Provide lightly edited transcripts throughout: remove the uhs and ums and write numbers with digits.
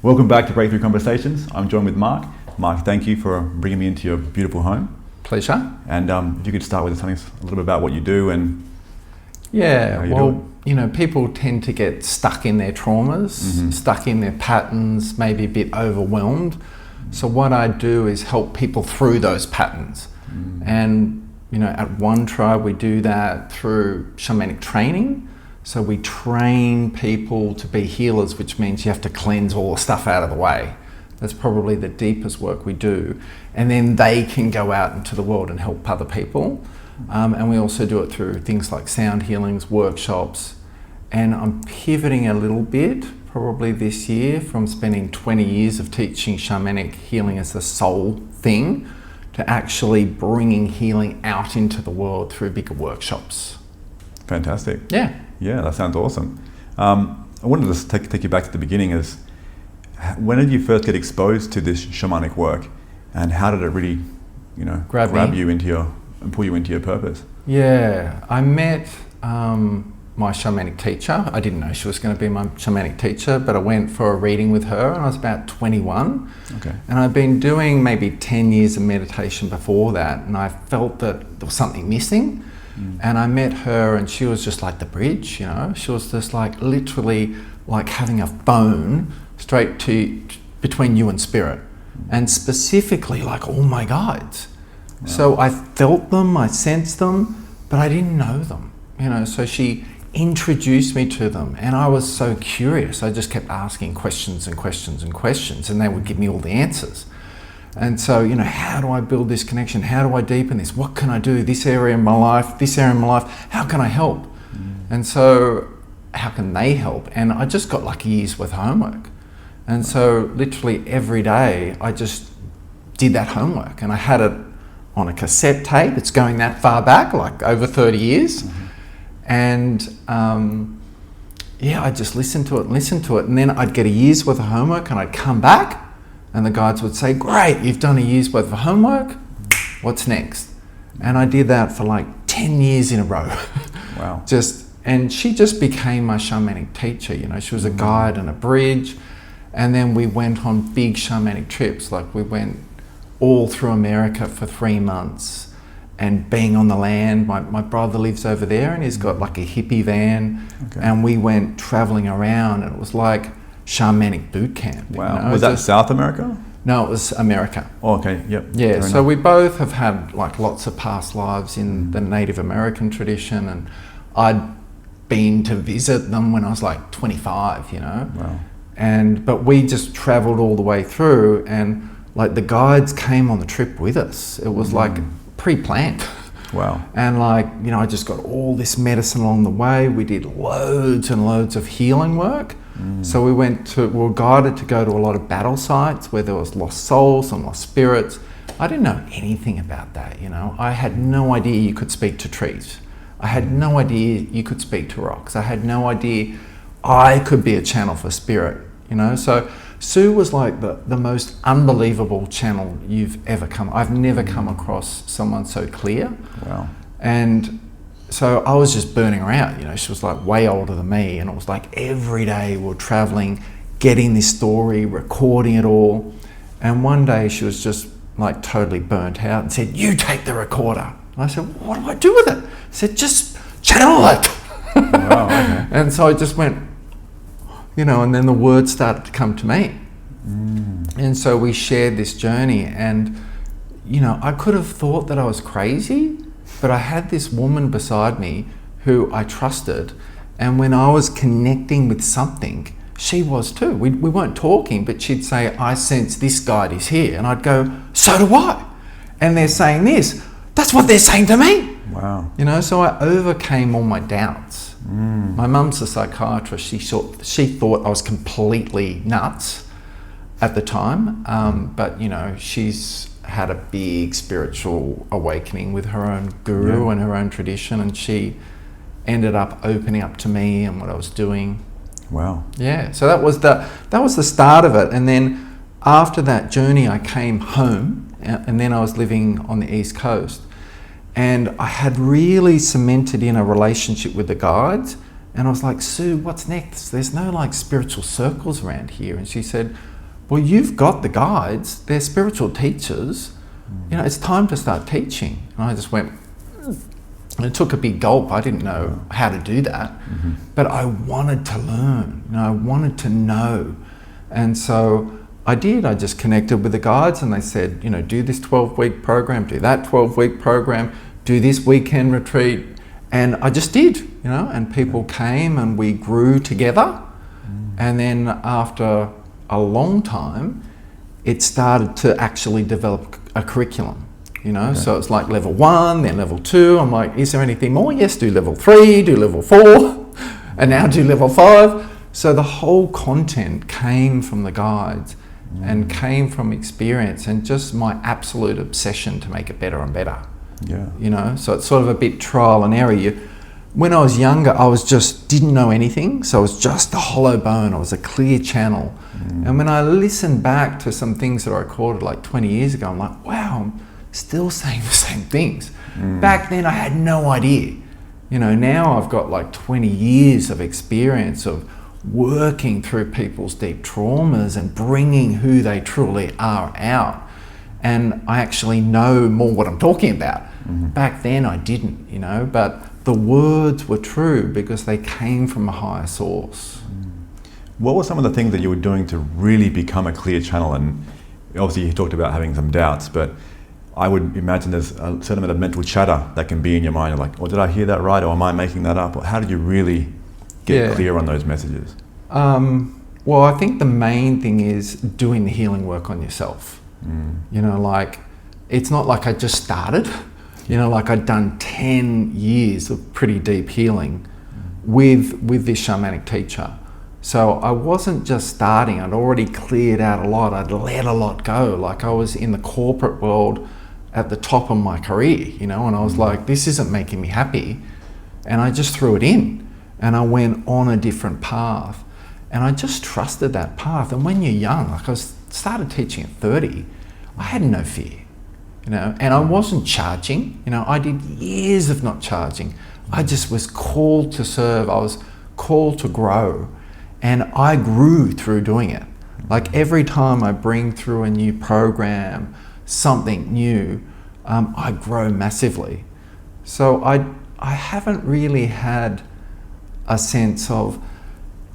Welcome back to Breakthrough Conversations. I'm joined with Mark. Mark, thank you for bringing me into your beautiful home. Pleasure. And if you could start with telling us a little bit about what you do and yeah, well, you know, people tend to get stuck in their traumas, stuck in their patterns, maybe a bit overwhelmed. So what I do is help people through those patterns. And, you know, at One Tribe, we do that through shamanic training. So we train people to be healers, which means you have to cleanse all the stuff out of the way. That's probably the deepest work we do. And then they can go out into the world and help other people. And we also do it through things like sound healings, workshops. And I'm pivoting a little bit, probably this year, from spending 20 years of teaching shamanic healing as the sole thing to actually bringing healing out into the world through bigger workshops. Fantastic. Yeah. Yeah, that sounds awesome. I wanted to just take you back to the beginning. When did you first get exposed to this shamanic work, and how did it really, you know, grab you into your and pull you into your purpose? Yeah, I met my shamanic teacher. I didn't know she was going to be my shamanic teacher, but I went for a reading with her, and I was about 21. Okay. And I'd been doing maybe 10 years of meditation before that, and I felt that there was something missing. And I met her, and she was just like the bridge, you know. She was just like literally like having a phone straight to between you and spirit, and specifically like all my guides. Wow. So I felt them, I sensed them, but I didn't know them, you know. So she introduced me to them, and I was so curious. I just kept asking questions and questions and questions, and they would give me all the answers. And so, you know, how do I build this connection? How do I deepen this? What can I do? This area in my life, this area in my life, how can I help? And so, how can they help? And I just got like a year's worth of homework. And so literally every day I just did that homework, and I had it on a cassette tape. It's going that far back, like over 30 years. And yeah, I just listened to it. And then I'd get a year's worth of homework, and I'd come back, and the guides would say, great, you've done a year's worth of homework, what's next? And I did that for like 10 years in a row. Wow. And she just became my shamanic teacher, you know. She was a guide and a bridge. And then we went on big shamanic trips. Like we went all through America for 3 months, and being on the land. My brother lives over there, and he's got like a hippie van. Okay. And we went traveling around, and it was like shamanic boot camp. Wow. You know? Was that South America? No, it was America. Oh, okay. Yep. Yeah. So we both have had like lots of past lives in the Native American tradition, and I'd been to visit them when I was like 25, you know. Wow. But we just traveled all the way through, and like the guides came on the trip with us. It was like pre-planned. Wow. And like, you know, I just got all this medicine along the way. We did loads and loads of healing work. So we were guided to go to a lot of battle sites where there was lost souls and lost spirits. I didn't know anything about that, you know. I had no idea you could speak to trees. I had no idea you could speak to rocks. I had no idea I could be a channel for spirit, you know. So Sue was like the most unbelievable channel I've never come across someone so clear. Wow. And so I was just burning her out, you know. She was like way older than me, and it was like every day we were traveling, getting this story, recording it all. And one day she was just like totally burnt out and said, you take the recorder. And I said, what do I do with it? I said, just channel it. Wow, okay. And so I just went, you know, and then the words started to come to me. And so we shared this journey, and, you know, I could have thought that I was crazy, but I had this woman beside me who I trusted, and when I was connecting with something, she was too. We weren't talking, but she'd say, I sense this guide is here. And I'd go, so do I. And they're saying this. That's what they're saying to me. Wow. You know, so I overcame all my doubts. My mum's a psychiatrist. She thought I was completely nuts at the time. But, you know, she's had a big spiritual awakening with her own guru and her own tradition, and she ended up opening up to me and what I was doing. Wow. Yeah, so that was the start of it. And then after that journey I came home, and then I was living on the East Coast, and I had really cemented in a relationship with the guides, And I was like, Sue, what's next? There's no like spiritual circles around here. And she said, well, you've got the guides. They're spiritual teachers. You know, it's time to start teaching. And I just went, and it took a big gulp. I didn't know how to do that, but I wanted to learn. You know, I wanted to know. And so I did. I just connected with the guides, and they said, you know, do this 12-week program, do that 12-week program, do this weekend retreat. And I just did, you know, and people came and we grew together. And then after a long time, it started to actually develop a curriculum, you know. So it's like level 1, then level 2. I'm like, is there anything more? Yes, do level 3, do level 4, and now do level 5. So the whole content came from the guides and came from experience and just my absolute obsession to make it better and better. Yeah. You know, so it's sort of a bit trial and error. When I was younger, I was just didn't know anything, so I was just a hollow bone. I was a clear channel. And when I listen back to some things that I recorded like 20 years ago, I'm like, wow, I'm still saying the same things. Back then, I had no idea. You know, now I've got like 20 years of experience of working through people's deep traumas and bringing who they truly are out. And I actually know more what I'm talking about. Back then I didn't, you know, but the words were true because they came from a higher source. What were some of the things that you were doing to really become a clear channel? And obviously you talked about having some doubts, but I would imagine there's a certain amount of mental chatter that can be in your mind. You're like, oh, did I hear that right? Or am I making that up? Or how did you really get clear on those messages? Well, I think the main thing is doing the healing work on yourself. You know, like, it's not like I just started, you know, like I'd done 10 years of pretty deep healing with this shamanic teacher. So I wasn't just starting, I'd already cleared out a lot, I'd let a lot go. Like I was in the corporate world at the top of my career, you know, and I was like, this isn't making me happy. And I just threw it in and I went on a different path. And I just trusted that path. And when you're young, like I started teaching at 30, I had no fear, you know, and I wasn't charging, you know, I did years of not charging. I just was called to serve, I was called to grow, and I grew through doing it. Like every time I bring through a new program, something new, I grow massively. So I haven't really had a sense of,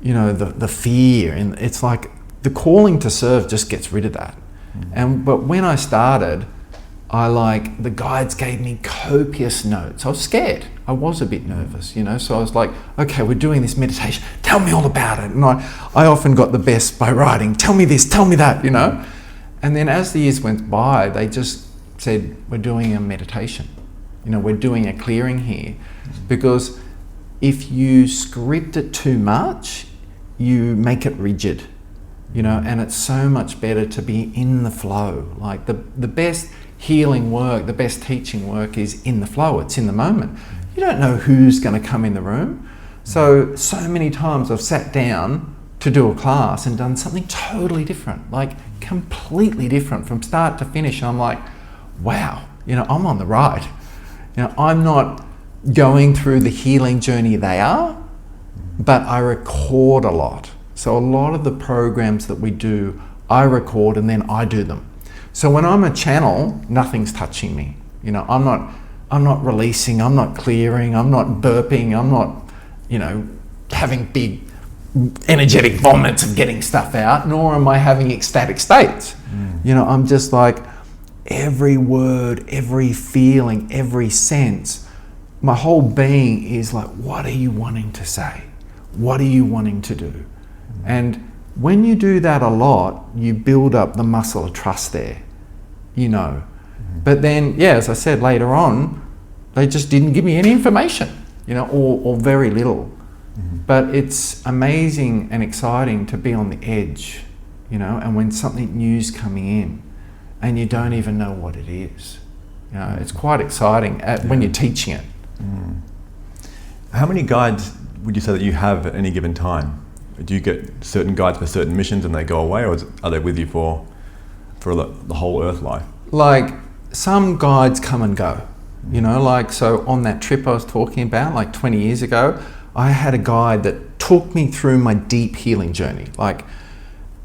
you know, the fear, and it's like the calling to serve just gets rid of that. But when I started, the guides gave me copious notes. I was scared. I was a bit nervous, you know, so I was like, okay, we're doing this meditation, tell me all about it. And I often got the best by writing, tell me this, tell me that, you know. And then as the years went by, they just said, we're doing a meditation, you know, we're doing a clearing here. Because if you script it too much, you make it rigid, you know, and it's so much better to be in the flow. Like the best healing work, the best teaching work is in the flow, it's in the moment. You don't know who's going to come in the room. So many times I've sat down to do a class and done something totally different, like completely different from start to finish. And I'm like, wow, you know, I'm on the ride. You know, I'm not going through the healing journey they are, but I record a lot. So a lot of the programs that we do, I record and then I do them. So when I'm a channel, nothing's touching me. You know, I'm not releasing, I'm not clearing, I'm not burping, I'm not, you know, having big energetic vomits of getting stuff out, nor am I having ecstatic states. You know, I'm just like every word, every feeling, every sense, my whole being is like, what are you wanting to say? What are you wanting to do? And when you do that a lot, you build up the muscle of trust there, you know. But then, yeah, as I said, later on, they just didn't give me any information, you know, or very little. But it's amazing and exciting to be on the edge, you know, and when something new's coming in and you don't even know what it is. You know, it's quite exciting when you're teaching it. How many guides would you say that you have at any given time? Do you get certain guides for certain missions and they go away, or are they with you for the whole earth life? Like some guides come and go, you know, like so on that trip I was talking about, like 20 years ago, I had a guide that took me through my deep healing journey.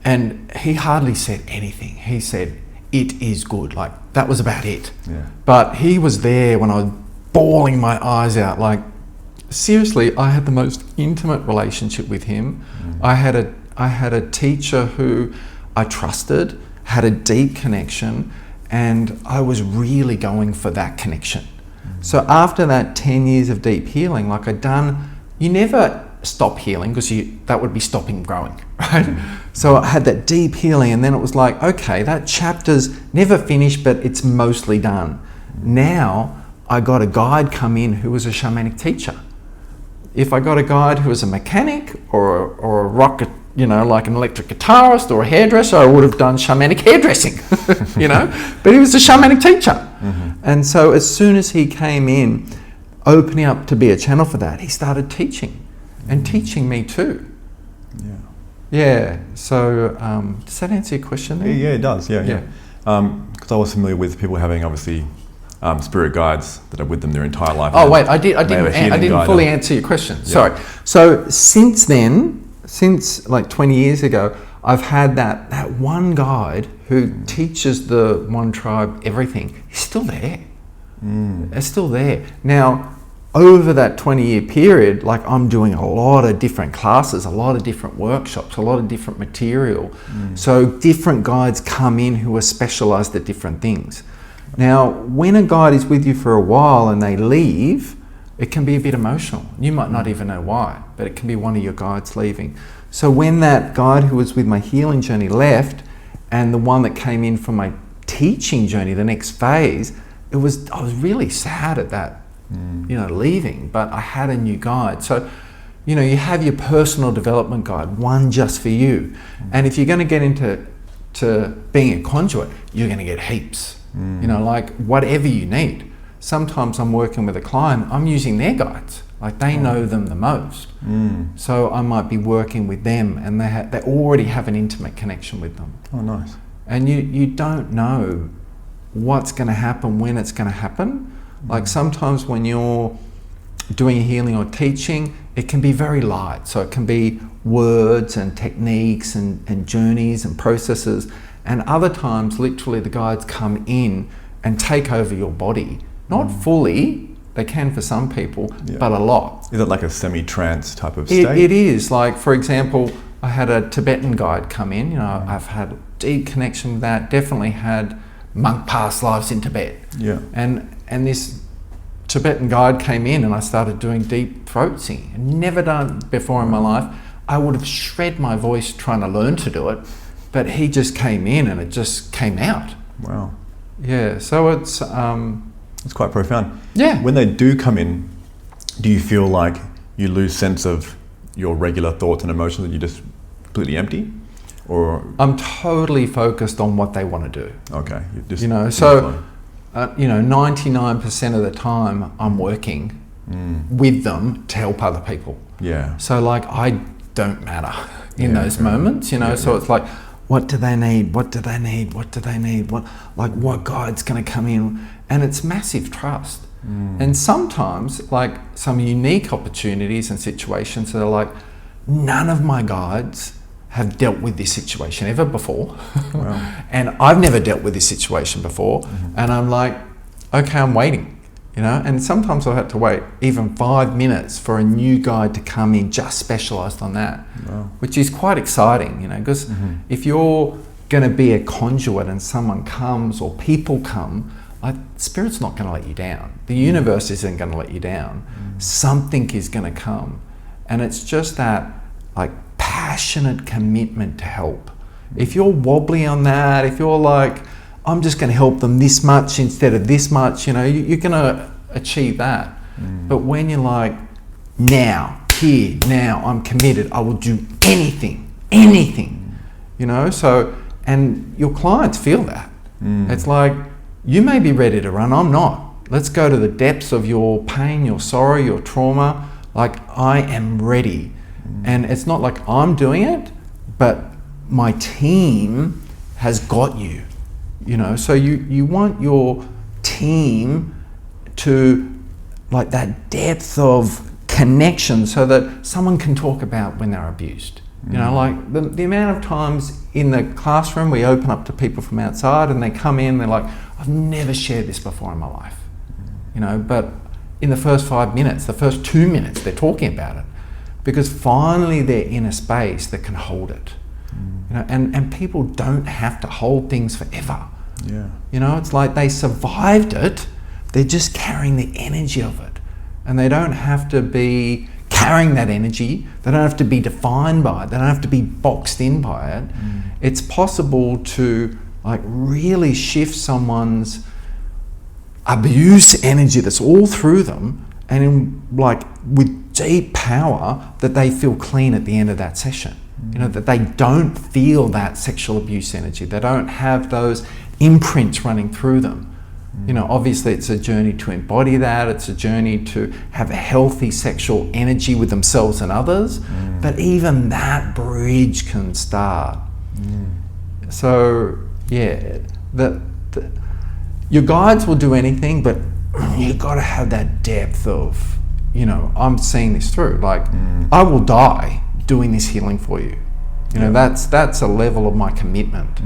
And he hardly said anything. He said, "It is good." Like, that was about it. Yeah. But he was there when I was bawling my eyes out. Like, seriously, I had the most intimate relationship with him. I had a teacher who I trusted, had a deep connection, and I was really going for that connection. So after that 10 years of deep healing, like you never stop healing, because that would be stopping growing, right? So I had that deep healing, and then it was like, okay, that chapter's never finished, but it's mostly done. Now I got a guide come in who was a shamanic teacher. If I got a guide who was a mechanic or a rock, like an electric guitarist or a hairdresser, I would have done shamanic hairdressing, but he was a shamanic teacher. And so as soon as he came in, opening up to be a channel for that, he started teaching and teaching me too. Yeah. So does that answer your question there? Yeah, it does. Yeah. Because I was familiar with people having, obviously, spirit guides that are with them their entire life. Oh wait, I didn't fully answer your question. Yeah. Sorry. So since then, since like 20 years ago, I've had that one guide who teaches the one tribe everything. He's still there. It's still there. Now, over that 20-year period, like, I'm doing a lot of different classes, a lot of different workshops, a lot of different material. So different guides come in who are specialized at different things. Now, when a guide is with you for a while and they leave, it can be a bit emotional. You might not even know why, but it can be one of your guides leaving. So when that guide who was with my healing journey left, and the one that came in for my teaching journey, the next phase, I was really sad at that, leaving, but I had a new guide. So, you have your personal development guide, one just for you. And if you're going to get into being a conduit, you're going to get heaps. Like, whatever you need. Sometimes I'm working with a client, I'm using their guides. Like, they know them the most. So I might be working with them, and they already have an intimate connection with them. Oh, nice. And you don't know what's going to happen, when it's going to happen. Like, sometimes when you're doing healing or teaching, it can be very light. So it can be words and techniques and journeys and processes. And other times, literally, the guides come in and take over your body. Not fully, they can for some people, but a lot. Is it like a semi-trance type of state? It is. Like, for example, I had a Tibetan guide come in. I've had a deep connection with that. Definitely had monk past lives in Tibet. Yeah. And this Tibetan guide came in, and I started doing deep throat singing. I'd never done it before in my life. I would have shred my voice trying to learn to do it, but he just came in and it just came out. Wow. Yeah. So it's quite profound. Yeah. When they do come in, do you feel like you lose sense of your regular thoughts and emotions, that you're just completely empty? Or I'm totally focused on what they want to do. Okay. You're just 99% of the time I'm working with them to help other people. Yeah. So, like, I don't matter in those moments, so it's like, what do they need? What do they need? What do they need? What guide's going to come in? And it's massive trust. And sometimes, like, some unique opportunities and situations that are like, none of my guides have dealt with this situation ever before. Wow. And I've never dealt with this situation before. And I'm like, okay, I'm waiting, and sometimes I'll have to wait even 5 minutes for a new guide to come in just specialized on that. Wow. Which is quite exciting, because if you're going to be a conduit and someone comes or people come, Spirit's not going to let you down. The universe isn't going to let you down. Something is going to come. And it's just that, like, passionate commitment to help. If you're wobbly on that, if you're like, I'm just going to help them this much instead of this much, you're going to achieve that. But when you're like, now, here, now, I'm committed, I will do anything, so, and your clients feel that. It's like, you may be ready to run, I'm not. Let's go to the depths of your pain, your sorrow, your trauma. Like, I am ready. And it's not like I'm doing it, but my team has got you, So you want your team to, like, that depth of connection so that someone can talk about when they're abused. You know, like the amount of times in the classroom we open up to people from outside and they come in, they're like, I've never shared this before in my life. You know, but in the first 5 minutes, the first 2 minutes, they're talking about it because finally they're in a space that can hold it. You know, and people don't have to hold things forever. Yeah. You know, it's like they survived it, they're just carrying the energy of it. And they don't have to be carrying that energy, they don't have to be defined by it, they don't have to be boxed in by it. It's possible to like really shift someone's abuse energy that's all through them, and in like with deep power, that they feel clean at the end of that session. You know, that they don't feel that sexual abuse energy, they don't have those imprints running through them. You know, obviously it's a journey to embody that, it's a journey to have a healthy sexual energy with themselves and others, but even that bridge can start. So yeah, your guides will do anything, but you've got to have that depth of, you know, I'm seeing this through, like I will die doing this healing for you. You know, that's a level of my commitment.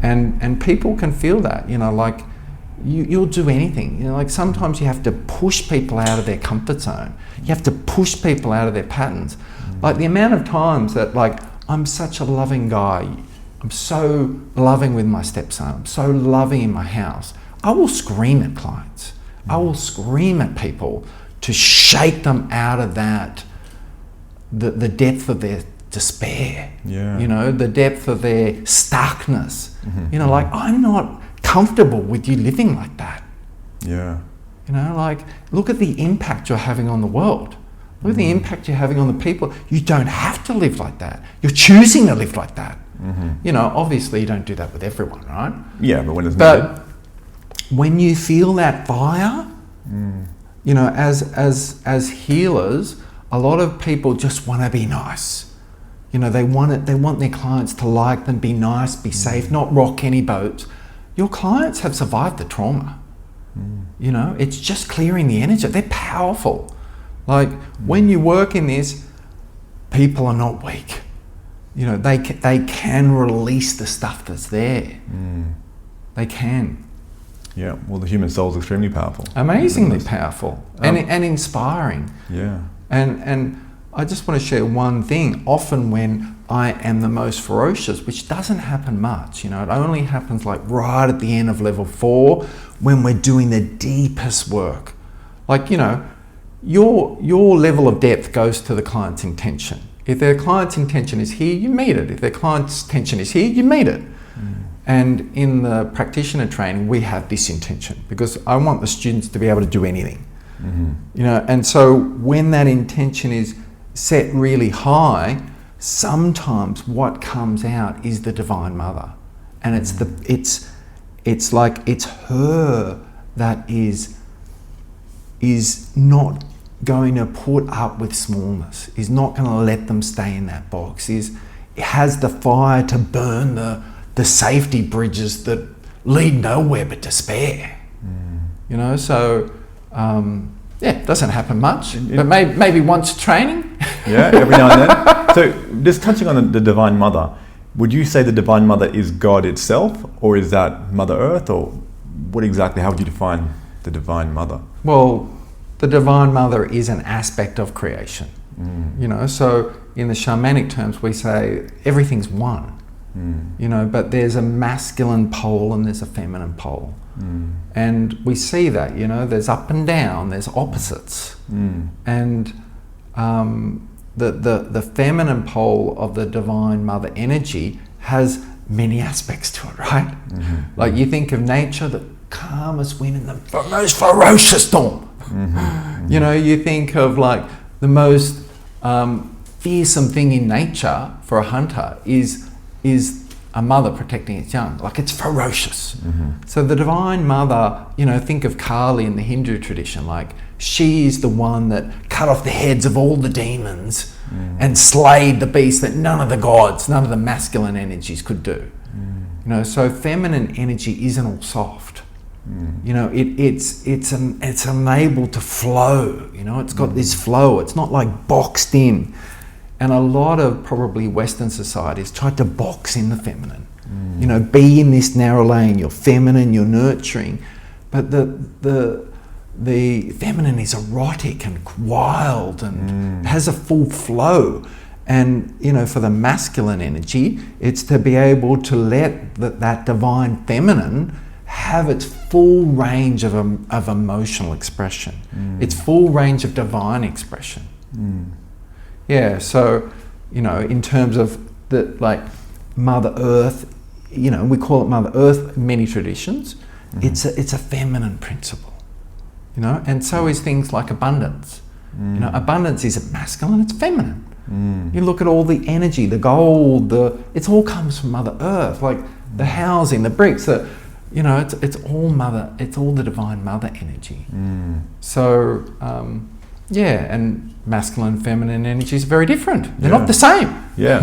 And people can feel that, you know, like you'll do anything. You know, like sometimes you have to push people out of their comfort zone. You have to push people out of their patterns. Like the amount of times that like, I'm such a loving guy, I'm so loving with my stepson, I'm so loving in my house. I will scream at clients. I will scream at people to shake them out of that, the depth of their despair. Yeah. You know, the depth of their stuckness. You know, like I'm not comfortable with you living like that. Yeah. You know, like look at the impact you're having on the world. Look at the impact you're having on the people. You don't have to live like that. You're choosing to live like that. You know, obviously you don't do that with everyone, right? Yeah, but when it's needed. When you feel that fire, you know, as healers, a lot of people just want to be nice. You know, they want their clients to like them, be nice, be safe, not rock any boats. Your clients have survived the trauma. You know, it's just clearing the energy. They're powerful. Like when you work in this, people are not weak. You know, they can release the stuff that's there. They can. Yeah, well, the human soul is extremely powerful. Amazingly powerful and inspiring. Yeah. And I just want to share one thing. Often when I am the most ferocious, which doesn't happen much, you know, it only happens like right at the end of level 4 when we're doing the deepest work. Like, you know, your level of depth goes to the client's intention. If their client's intention is here, you meet it. If their client's intention is here, you meet it. And in the practitioner training, we have this intention because I want the students to be able to do anything. You know, and so when that intention is set really high, sometimes what comes out is the Divine Mother, and it's like it's her that is not going to put up with smallness, is not going to let them stay in that box, it has the fire to burn the safety bridges that lead nowhere but despair. You know, so yeah, it doesn't happen much, but maybe once training. Yeah, every now and then. So just touching on the Divine Mother, would you say the Divine Mother is God itself, or is that Mother Earth, or what exactly, how would you define the Divine Mother? Well, the Divine Mother is an aspect of creation. You know, so in the shamanic terms, we say everything's one. You know, but there's a masculine pole and there's a feminine pole. And we see that, you know, there's up and down, there's opposites. And the feminine pole of the Divine Mother energy has many aspects to it, right? Like you think of nature, the calmest wind in the most ferocious storm. You know, you think of like the most fearsome thing in nature for a hunter is a mother protecting its young. Like it's ferocious. So the Divine Mother, you know, think of Kali in the Hindu tradition, like she's the one that cut off the heads of all the demons and slayed the beast that none of the gods, none of the masculine energies could do. You know, so feminine energy isn't all soft. You know, it's unable to flow. You know, it's got this flow. It's not like boxed in. And a lot of probably Western societies tried to box in the feminine. You know, be in this narrow lane. You're feminine. You're nurturing, but the feminine is erotic and wild and has a full flow. And, you know, for the masculine energy, it's to be able to let that divine feminine have its full range of emotional expression, its full range of divine expression. Yeah, so, you know, in terms of the, like, Mother Earth, you know, we call it Mother Earth in many traditions. It's a feminine principle, you know, and so is things like abundance. You know, abundance isn't masculine, it's feminine. You look at all the energy, the gold, it all comes from Mother Earth, like the housing, the bricks, you know, it's all mother, it's all the divine mother energy. So, yeah, and masculine, feminine energy is very different. They're not the same. Yeah.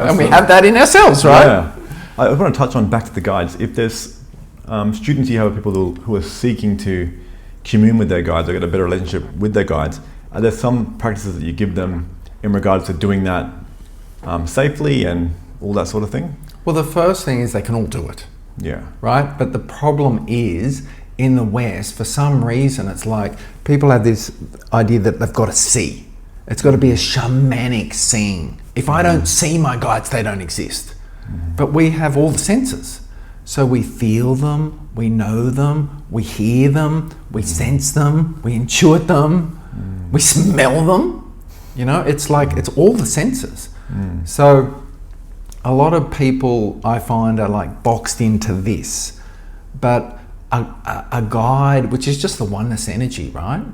And we have that in ourselves, right? Yeah. I want to touch on back to the guides. If there's students you have, people who are seeking to commune with their guides or get a better relationship with their guides, are there some practices that you give them in regards to doing that safely and all that sort of thing? Well, the first thing is they can all do it. Yeah. Right? But the problem is, in the West, for some reason, it's like people have this idea that they've got to see. It's got to be a shamanic seeing. If I don't see my guides, they don't exist. But we have all the senses. So we feel them, we know them, we hear them, we sense them, we intuit them, we smell them. You know, it's like, it's all the senses. So a lot of people I find are like boxed into this, but a guide, which is just the oneness energy, right,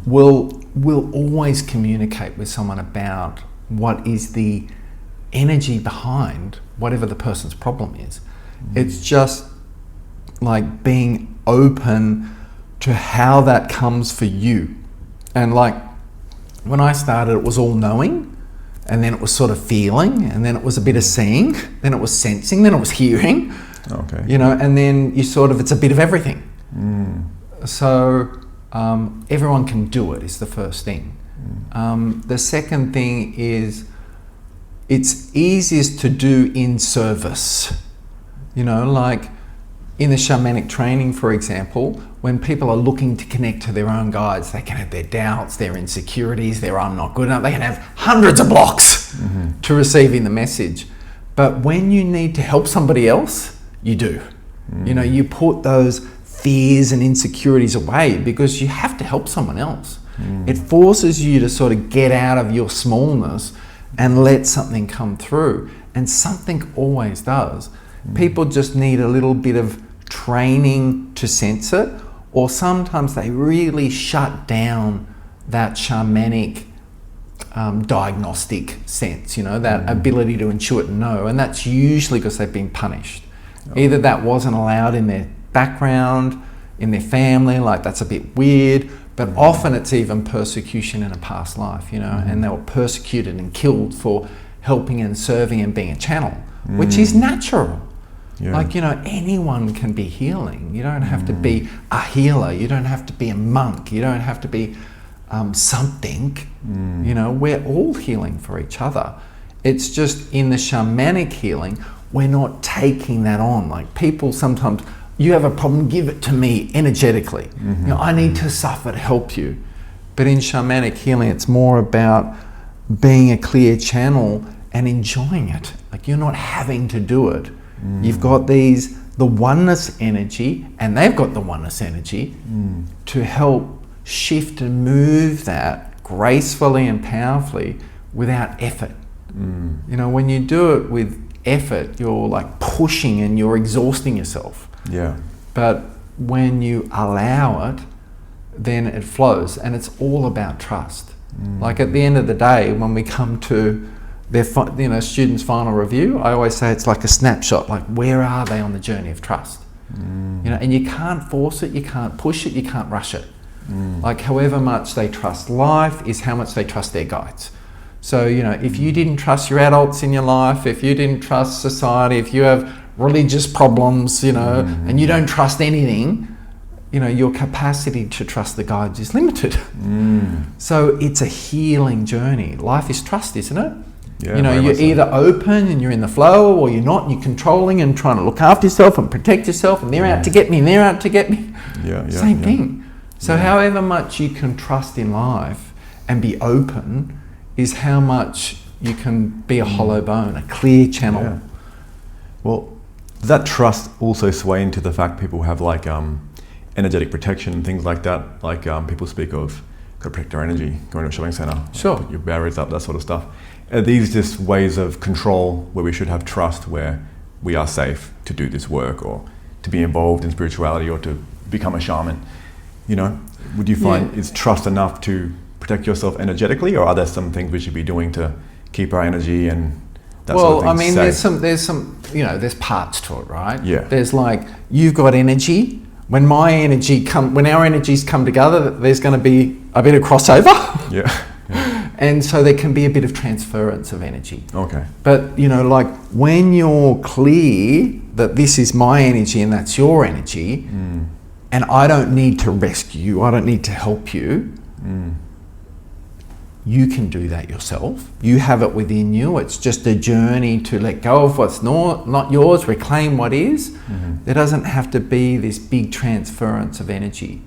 will always communicate with someone about what is the energy behind whatever the person's problem is. It's just like being open to how that comes for you. And like, when I started, it was all knowing, and then it was sort of feeling, and then it was a bit of seeing, then it was sensing, then it was hearing. Okay. You know, and then you sort of, it's a bit of everything. So everyone can do it is the first thing. The second thing is, it's easiest to do in service. You know, like in the shamanic training, for example, when people are looking to connect to their own guides, they can have their doubts, their insecurities, their I'm not good enough. They can have hundreds of blocks to receiving the message. But when you need to help somebody else, you do. You know, you put those fears and insecurities away because you have to help someone else. It forces you to sort of get out of your smallness and let something come through. And something always does. People just need a little bit of training to sense it, or sometimes they really shut down that shamanic diagnostic sense, you know, that ability to intuit and know, and that's usually because they've been punished. Either that wasn't allowed in their background, in their family, like that's a bit weird, but often it's even persecution in a past life, you know, and they were persecuted and killed for helping and serving and being a channel, which is natural. Like, you know, anyone can be healing. You don't have to be a healer. You don't have to be a monk. You don't have to be something. You know, we're all healing for each other. It's just in the shamanic healing, we're not taking that on. Like people sometimes, you have a problem, give it to me energetically. You know, I need to suffer to help you. But in shamanic healing, it's more about being a clear channel and enjoying it. Like you're not having to do it. You've got the oneness energy, and they've got the oneness energy to help shift and move that gracefully and powerfully without effort. You know, when you do it with effort, you're like pushing and you're exhausting yourself. Yeah. But when you allow it, then it flows, and it's all about trust. Like at the end of the day, when we come to their students' final review, I always say it's like a snapshot, like where are they on the journey of trust? You know, and you can't force it, you can't push it, you can't rush it. Like however much they trust life is how much they trust their guides. So, you know, if you didn't trust your adults in your life, if you didn't trust society, if you have religious problems, you know, and you don't trust anything, your capacity to trust the guides is limited. So it's a healing journey. Life is trust, isn't it? Yeah, you're either open and you're in the flow, or you're not and you're controlling and trying to look after yourself and protect yourself, and they're out to get me and they're out to get me. Same thing. So however much you can trust in life and be open is how much you can be a hollow bone, a clear channel. Yeah. Well, does that trust also sway into the fact people have like energetic protection and things like that? Like people speak of, got to protect our energy, going to a shopping centre, put your barriers up, that sort of stuff. Are these just ways of control where we should have trust, where we are safe to do this work or to be involved in spirituality or to become a shaman? Would you find is trust enough to protect yourself energetically, or are there some things we should be doing to keep our energy and that sort of thing safe? there's some, there's parts to it, right? Yeah. There's like, you've got energy. When our energies come together, there's going to be a bit of crossover. Yeah. And so there can be a bit of transference of energy. Okay. But, like when you're clear that this is my energy and that's your energy, and I don't need to rescue you, I don't need to help you, you can do that yourself. You have it within you. It's just a journey to let go of what's not yours, reclaim what is. There doesn't have to be this big transference of energy.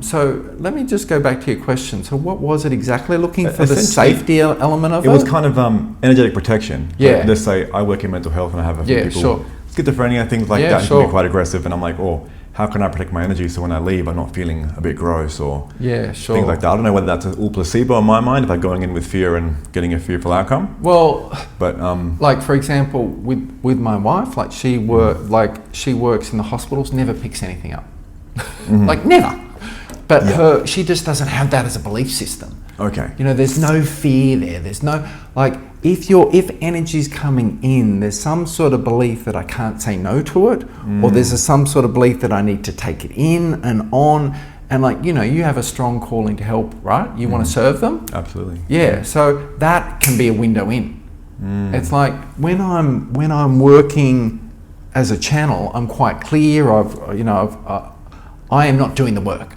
So let me just go back to your question. So what was it exactly? Looking for the safety element of it? It was kind of energetic protection. Yeah. Like, let's say I work in mental health and I have a few people, schizophrenia, things like that, can be quite aggressive, and I'm like, how can I protect my energy so when I leave I'm not feeling a bit gross or things like that. I don't know whether that's all placebo in my mind, if I'm going in with fear and getting a fearful outcome. Well, but like for example, with my wife, like she works in the hospitals, never picks anything up. Like never. But she just doesn't have that as a belief system. Okay. There's no fear there. There's no, like, if energy's coming in, there's some sort of belief that I can't say no to it, or there's some sort of belief that I need to take it in and on. And like, you have a strong calling to help, right? You want to serve them? Absolutely. Yeah. So that can be a window in. It's like when I'm working as a channel, I'm quite clear. I am not doing the work.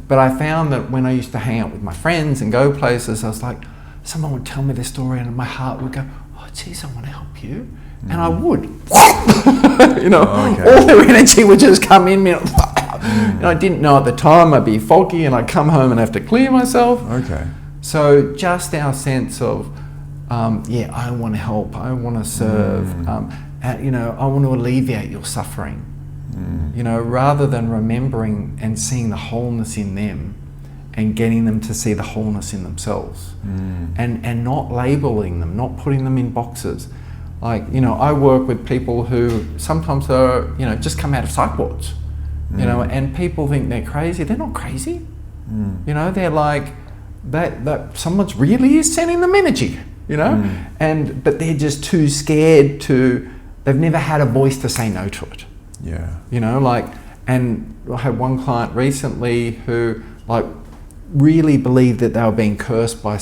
But I found that when I used to hang out with my friends and go places, I was like, someone would tell me their story and my heart would go, oh geez, I want to help you. And I would. All their energy would just come in. And I didn't know at the time, I'd be foggy and I'd come home and have to clear myself. Okay. So just our sense of, I want to help, I want to serve, I want to alleviate your suffering. Rather than remembering and seeing the wholeness in them and getting them to see the wholeness in themselves, and not labeling them, not putting them in boxes. Like, I work with people who sometimes are, just come out of psych wards, and people think they're crazy. They're not crazy. They're like, that someone's really is sending them energy, but they're just too scared they've never had a voice to say no to it. Yeah. And I had one client recently who really believed that they were being cursed by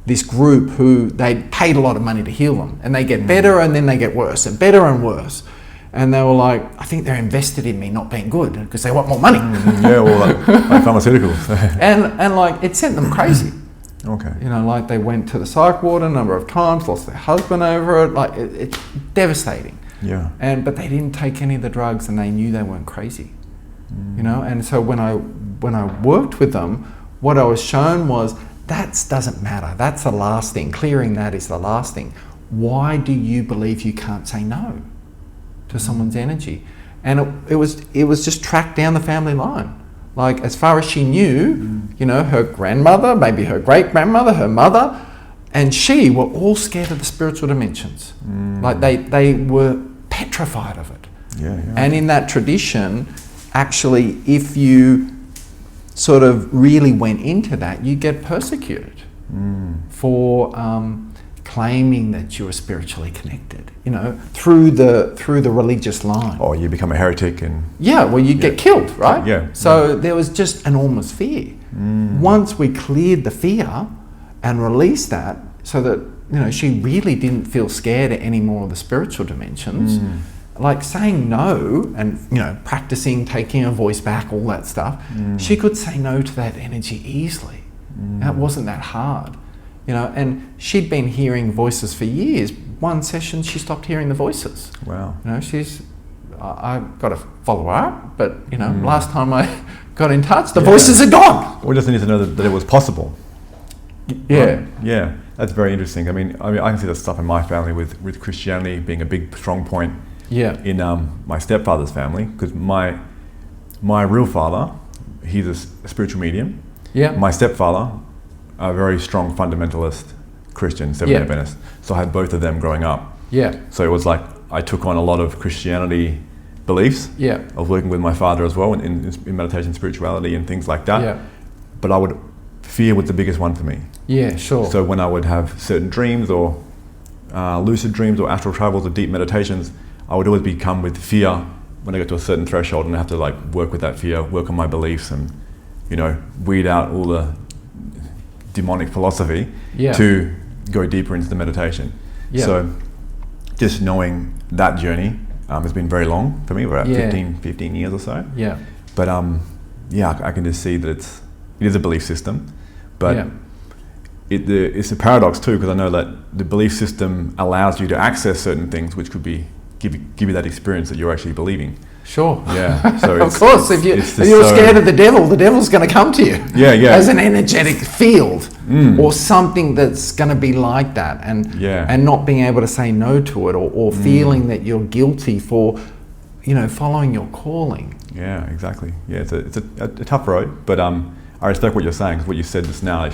this group who they paid a lot of money to heal them, and they get better and then they get worse and better and worse. And they were like, I think they're invested in me not being good because they want more money. Yeah, well, like pharmaceuticals. and it sent them crazy. Okay. They went to the psych ward a number of times, lost their husband over it. It's devastating. Yeah. But they didn't take any of the drugs, and they knew they weren't crazy. And so when I worked with them, what I was shown was that doesn't matter. That's the last thing. Clearing that is the last thing. Why do you believe you can't say no to someone's energy? And it was just tracked down the family line. Like, as far as she knew, her grandmother, maybe her great grandmother, her mother, and she were all scared of the spiritual dimensions. Like they were petrified of it. Yeah. And in that tradition, actually, if you sort of really went into that, you get persecuted for claiming that you were spiritually connected, through the religious line. Or you become a heretic and... Yeah, well, you get killed, right? Yeah. So there was just enormous fear. Once we cleared the fear and released that, so that she really didn't feel scared anymore of the spiritual dimensions, like saying no and, you know, practicing taking her voice back, all that stuff, she could say no to that energy easily. That wasn't that hard, you know, and she'd been hearing voices for years. One session, she stopped hearing the voices. Wow. You know, I've got to follow her up, but, you know, last time I got in touch, the voices are gone. We just need to know that it was possible. Yeah. Right? Yeah, that's very interesting. I mean, I can see that stuff in my family with Christianity being a big, strong point in my stepfather's family, because my real father, he's a spiritual medium. Yeah. My stepfather, a very strong fundamentalist Christian, Seventh-day Adventist. So I had both of them growing up. Yeah. So it was like I took on a lot of Christianity beliefs. Yeah. I was working with my father as well in meditation, spirituality and things like that. Yeah. But fear was the biggest one for me. Yeah, sure. So when I would have certain dreams or lucid dreams or astral travels or deep meditations, I would always become with fear when I get to a certain threshold, and I have to like work with that fear, work on my beliefs, and, you know, weed out all the demonic philosophy to go deeper into the meditation. Yeah. So just knowing that journey has been very long for me, about 15 years or so. Yeah. But I can just see that it is a belief system, but it's a paradox too, because I know that the belief system allows you to access certain things which could be give you that experience that you're actually believing. Sure. Yeah. So of course, if you're scared of the devil's going to come to you. Yeah. As an energetic field or something that's going to be like that, and not being able to say no to it, or feeling that you're guilty for, you know, following your calling. Yeah, exactly. Yeah, it's a tough road, but I respect what you're saying, because what you said just now,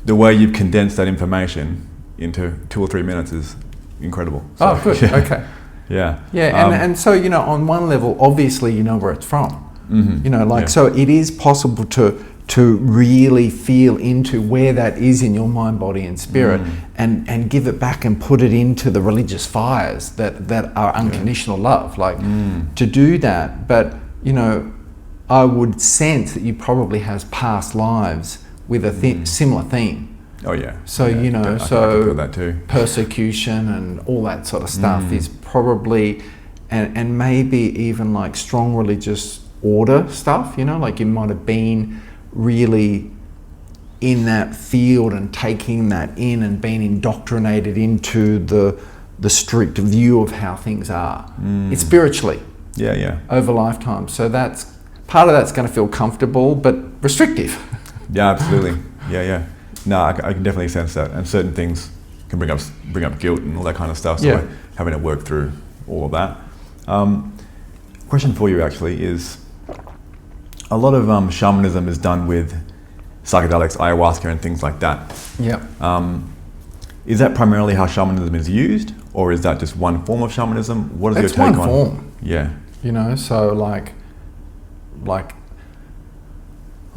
the way you've condensed that information into 2 or 3 minutes is incredible. So, oh, good. Okay. Yeah. Yeah, and so, you know, on one level, obviously you know where it's from. You know, like, so it is possible to really feel into where that is in your mind, body and spirit, and give it back and put it into the religious fires that are unconditional love, like to do that. But, you know, I would sense that you probably have past lives with a similar theme. Oh yeah. So you know, I can feel that too. Persecution and all that sort of stuff is probably, and maybe even like strong religious order stuff. You know, like you might have been really in that field and taking that in and being indoctrinated into the strict view of how things are. It's spiritually. Yeah. Over lifetime. So that's part of that's going to feel comfortable but restrictive. Yeah, absolutely. Yeah. No, I can definitely sense that, and certain things can bring up guilt and all that kind of stuff. So having to work through all of that. Question for you actually is, a lot of shamanism is done with psychedelics, ayahuasca, and things like that. Yeah. Is that primarily how shamanism is used, or is that just one form of shamanism? What is your take on? It's one form. Yeah. You know, so like.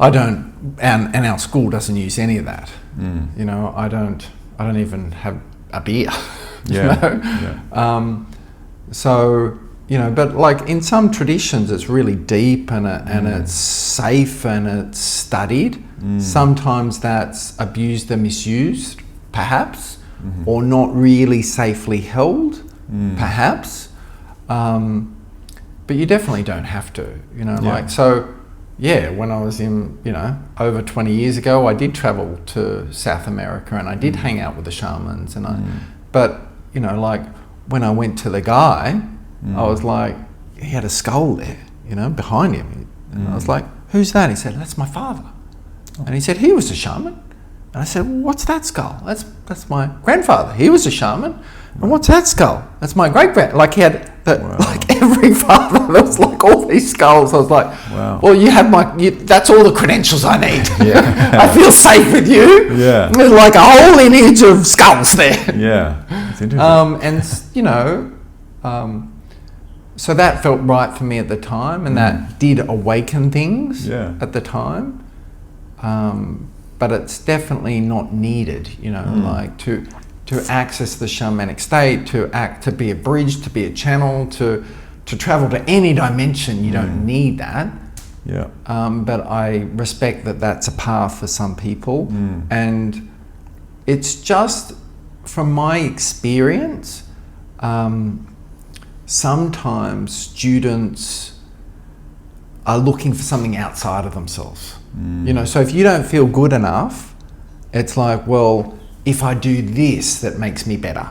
I don't, and our school doesn't use any of that. You know, I don't even have a beer. So, you know, but like in some traditions, it's really deep and it's safe and it's studied. Sometimes that's abused and misused, perhaps, or not really safely held, perhaps. But you definitely don't have to. You know, like so. Yeah, when I was in, you know, over 20 years ago, I did travel to South America and I did hang out with the shamans, and but, you know, like when I went to the guy, I was like, he had a skull there, you know, behind him. And I was like, who's that? He said, that's my father. And he said, he was a shaman. And I said, well, what's that skull? That's my grandfather. He was a shaman. And what's that skull? That's my great-grand. Like he had like every father. There was like all these skulls. I was like, well, you have that's all the credentials I need. I feel safe with you. Yeah. There's like a whole lineage of skulls there. Yeah. It's interesting. And you know, so that felt right for me at the time, and that did awaken things at the time. But it's definitely not needed, you know, like to access the shamanic state, to be a bridge, to be a channel, to travel to any dimension. You don't need that. Yeah. But I respect that that's a path for some people, and it's just from my experience. sometimes students are looking for something outside of themselves. You know, so if you don't feel good enough, it's like, well, if I do this, that makes me better.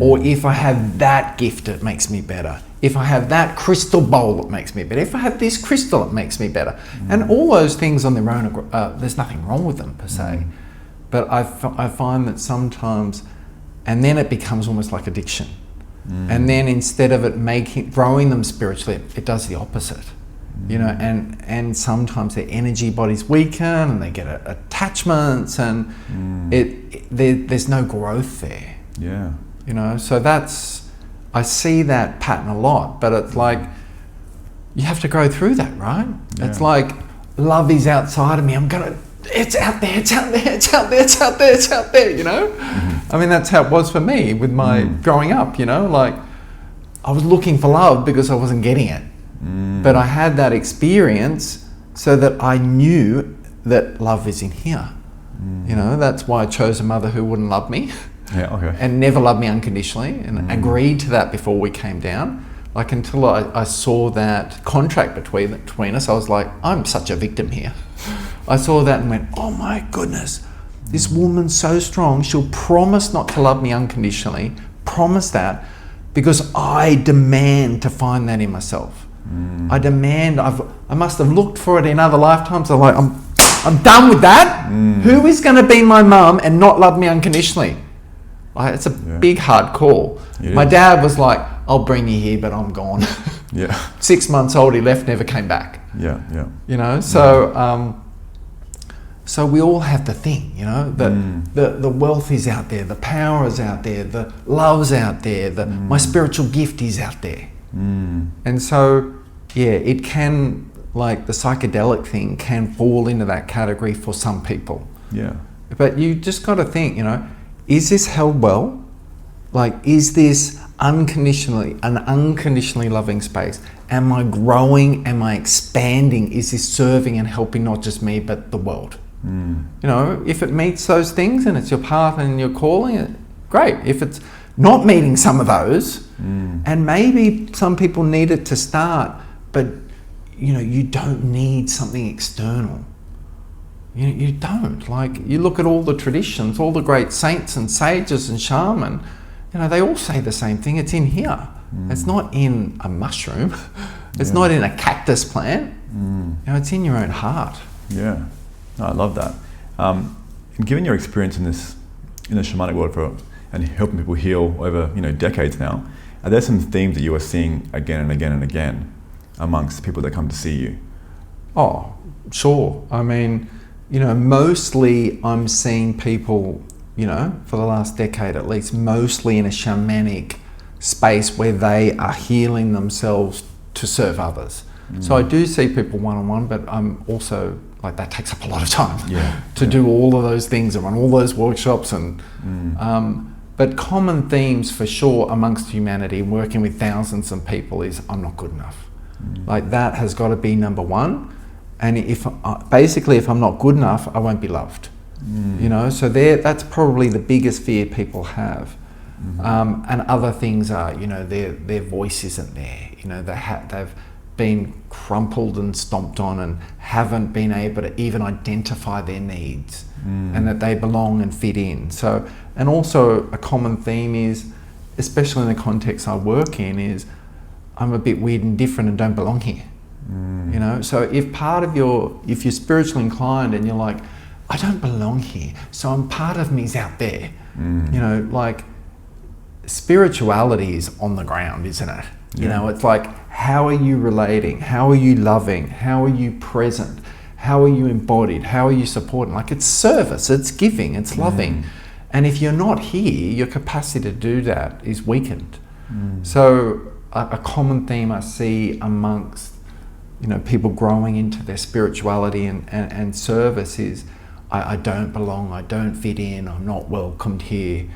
Or if I have that gift, it makes me better. If I have that crystal bowl, it makes me better. If I have this crystal, it makes me better. And all those things on their own, there's nothing wrong with them per se. But I find that sometimes, and then it becomes almost like addiction. And then instead of it growing them spiritually, it does the opposite. You know, and sometimes their energy bodies weaken and they get attachments, and there's no growth there. Yeah. You know, so I see that pattern a lot, but it's like, you have to go through that, right? Yeah. It's like, love is outside of me. It's out there, it's out there, it's out there, it's out there, it's out there, you know? I mean, that's how it was for me with my growing up, you know? Like, I was looking for love because I wasn't getting it. But I had that experience so that I knew that love is in here. You know, that's why I chose a mother who wouldn't love me. Yeah, okay. And never loved me unconditionally, and agreed to that before we came down. Like, until I saw that contract between us, I was like, I'm such a victim here. I saw that and went, oh my goodness, this woman's so strong. She'll promise not to love me unconditionally, promise that, because I demand to find that in myself. I demand, I must have looked for it in other lifetimes. I'm like, I'm done with that. Who is going to be my mum and not love me unconditionally? It's a big, hard call. My dad was like, I'll bring you here, but I'm gone. 6 months old, he left, never came back. You know, so so we all have the thing, you know, that the wealth is out there, the power is out there, the love's out there, my spiritual gift is out there. And so, it can, like, the psychedelic thing can fall into that category for some people. But you just got to think, you know, is this held well? Like, is this an unconditionally loving space? Am I growing? Am I expanding? Is this serving and helping not just me, but the world? You know, if it meets those things and it's your path and your calling, great. If it's not meeting some of those, and maybe some people need it to start, but, you know, you don't need something external. You don't. Like, you look at all the traditions, all the great saints and sages and shaman, you know, they all say the same thing. It's in here. It's not in a mushroom. It's not in a cactus plant. You know, it's in your own heart. Yeah. No, I love that. And given your experience in the shamanic world and helping people heal over, you know, decades now, are there some themes that you are seeing again and again and again amongst people that come to see you? Oh, sure. I mean, you know, mostly I'm seeing people, you know, for the last decade at least, mostly in a shamanic space where they are healing themselves to serve others. So I do see people one-on-one, but I'm also, like, that takes up a lot of time to do all of those things and run all those workshops. And but common themes for sure amongst humanity, working with thousands of people, is I'm not good enough. Like, that has got to be number one. And if I'm not good enough, I won't be loved. You know, so that's probably the biggest fear people have. And other things are, you know, their voice isn't there. You know, they've been crumpled and stomped on and haven't been able to even identify their needs, and that they belong and fit in. So, and also a common theme is, especially in the context I work in, is I'm a bit weird and different and don't belong here. You know, so if you're spiritually inclined and you're like, I don't belong here, so part of me's out there. You know, like, spirituality is on the ground, isn't it? You know, it's like, how are you relating? How are you loving? How are you present? How are you embodied? How are you supporting? Like, it's service, it's giving, it's loving. And if you're not here, your capacity to do that is weakened. So a common theme I see amongst, you know, people growing into their spirituality and service is, I don't belong, I don't fit in, I'm not welcomed here.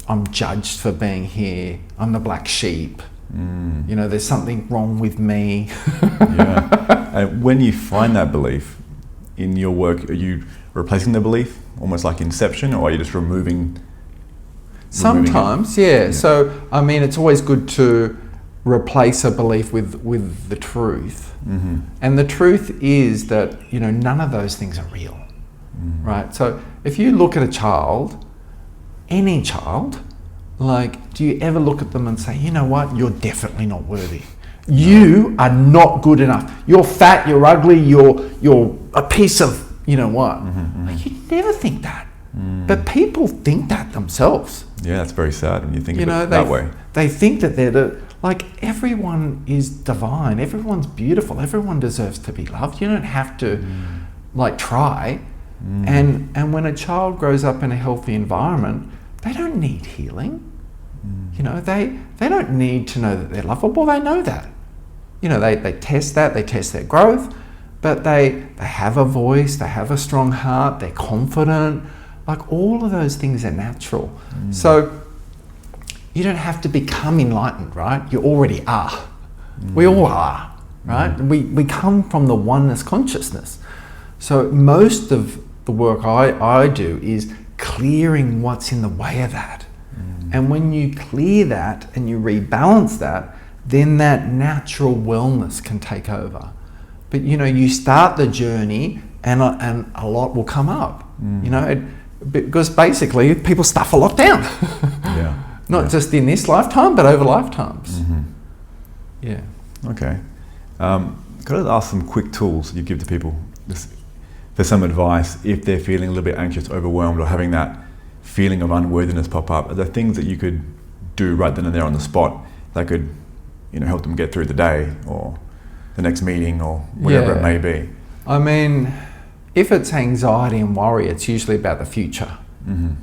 I'm judged for being here. I'm the black sheep. You know, there's something wrong with me. And when you find that belief in your work, are you replacing the belief, almost like Inception, or are you just removing Sometimes, yeah. So, I mean, it's always good to replace a belief with the truth. Mm-hmm. And the truth is that, you know, none of those things are real, right? So if you look at a child, any child, like, do you ever look at them and say, you know what, you're definitely not worthy. You are not good enough. You're fat, you're ugly, you're a piece of, you know what. Like, you never think that. But people think that themselves. Yeah, that's very sad when you think of it that way. They think that they're like, everyone is divine, everyone's beautiful, everyone deserves to be loved. You don't have to like try. And when a child grows up in a healthy environment, they don't need healing. You know, they don't need to know that they're lovable. They know that. You know, they test that, they test their growth, but they have a voice, they have a strong heart, they're confident. Like, all of those things are natural. So you don't have to become enlightened, right? You already are. We all are, right? We come from the oneness consciousness. So most of the work I do is clearing what's in the way of that. And when you clear that and you rebalance that, then that natural wellness can take over. But, you know, you start the journey and a lot will come up, you know, because basically people stuff a lot down. Not just in this lifetime, but over lifetimes. Yeah. Okay. Could I ask some quick tools you give to people just for some advice if they're feeling a little bit anxious, overwhelmed, or having that feeling of unworthiness pop up? Are there things that you could do right then and there on the spot that could, you know, help them get through the day or the next meeting or whatever it may be? I mean, if it's anxiety and worry, it's usually about the future,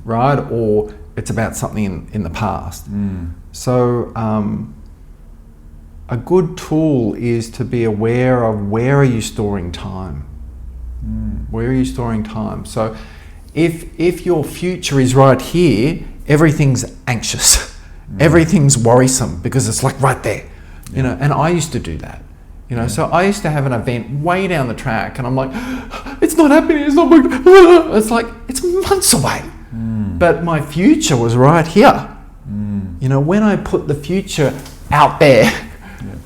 right? Or it's about something in the past. So a good tool is to be aware of where are you storing time? Where are you storing time? So if your future is right here, everything's anxious, everything's worrisome because it's like right there, you know. And I used to do that, you know. So I used to have an event way down the track, and I'm like, it's not happening. It's not. It's like it's months away, but my future was right here. You know, when I put the future out there,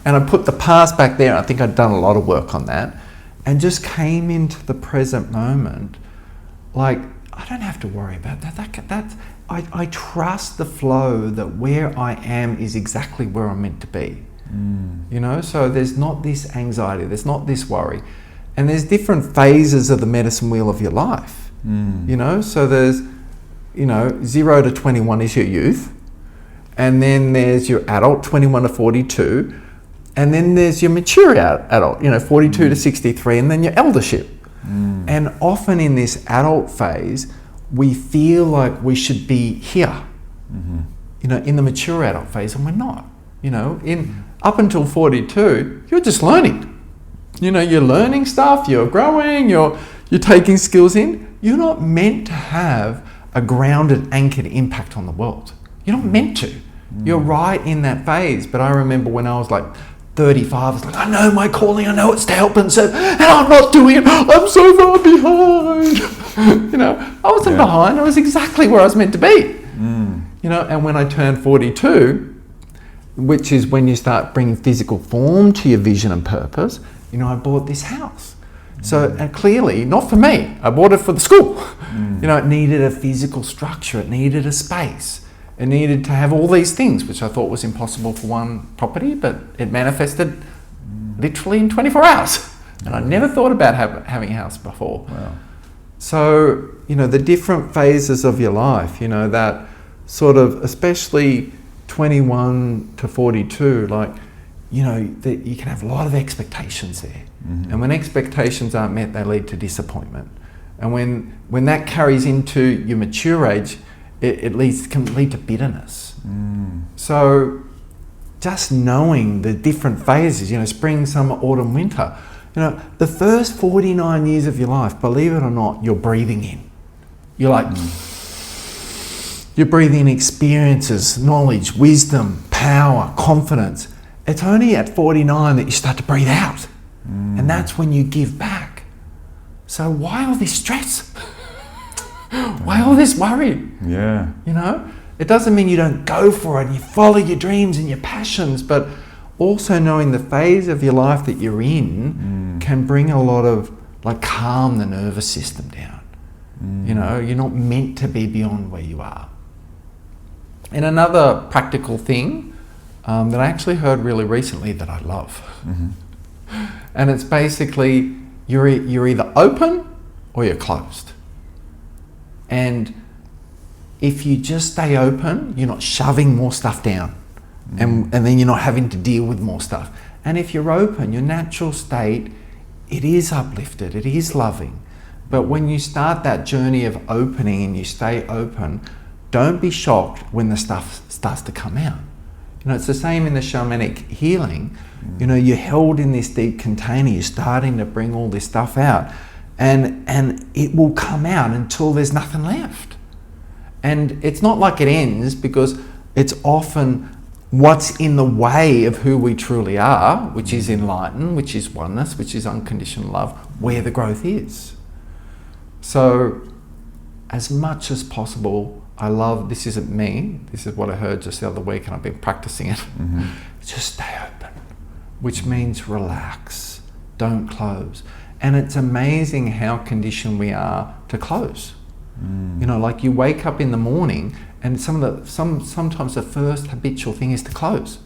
and I put the past back there, I think I'd done a lot of work on that, and just came into the present moment. Like, I don't have to worry about that. I trust the flow that where I am is exactly where I'm meant to be. You know, so there's not this anxiety, there's not this worry. And there's different phases of the medicine wheel of your life. You know, so there's, you know, 0 to 21 is your youth. And then there's your adult, 21 to 42. And then there's your mature adult, you know, 42 to 63, and then your eldership. And often in this adult phase, we feel like we should be here, you know, in the mature adult phase, and we're not. You know, up until 42, you're just learning. You know, you're learning stuff, you're growing, you're taking skills in. You're not meant to have a grounded, anchored impact on the world. You're not meant to. You're right in that phase. But I remember when I was like 35, I was like, I know my calling, I know it's to help and serve, and I'm not doing it, I'm so far behind. You know, I wasn't behind, I was exactly where I was meant to be. You know, and when I turned 42, which is when you start bringing physical form to your vision and purpose, you know, I bought this house. So clearly, not for me, I bought it for the school. You know, it needed a physical structure, it needed a space. It needed to have all these things, which I thought was impossible for one property, but it manifested literally in 24 hours. And I never thought about having a house before. Wow. So, you know, the different phases of your life, you know, that sort of, especially 21 to 42, like, you know, that you can have a lot of expectations there. And when expectations aren't met, they lead to disappointment. And when that carries into your mature age, it can lead to bitterness. So just knowing the different phases, you know, spring, summer, autumn, winter, you know, the first 49 years of your life, believe it or not, you're breathing in. You're like, you're breathing in experiences, knowledge, wisdom, power, confidence. It's only at 49 that you start to breathe out. And that's when you give back. So why all this stress? Why all this worry? Yeah. You know? It doesn't mean you don't go for it and you follow your dreams and your passions, but also knowing the phase of your life that you're in can bring a lot of, like, calm the nervous system down. You know, you're not meant to be beyond where you are. And another practical thing that I actually heard really recently that I love, and it's basically you're either open or you're closed. And if you just stay open, you're not shoving more stuff down, and then you're not having to deal with more stuff. And if you're open, your natural state, it is uplifted, it is loving. But when you start that journey of opening and you stay open, don't be shocked when the stuff starts to come out. You know, it's the same in the shamanic healing. You know, you're held in this deep container, you're starting to bring all this stuff out, and it will come out until there's nothing left. And it's not like it ends, because it's often what's in the way of who we truly are, which is enlightened, which is oneness, which is unconditional love, where the growth is. So as much as possible, I love, this isn't me, this is what I heard just the other week and I've been practicing it. Just stay open, which means relax, don't close. And it's amazing how conditioned we are to close. You know, like you wake up in the morning and sometimes the first habitual thing is to close.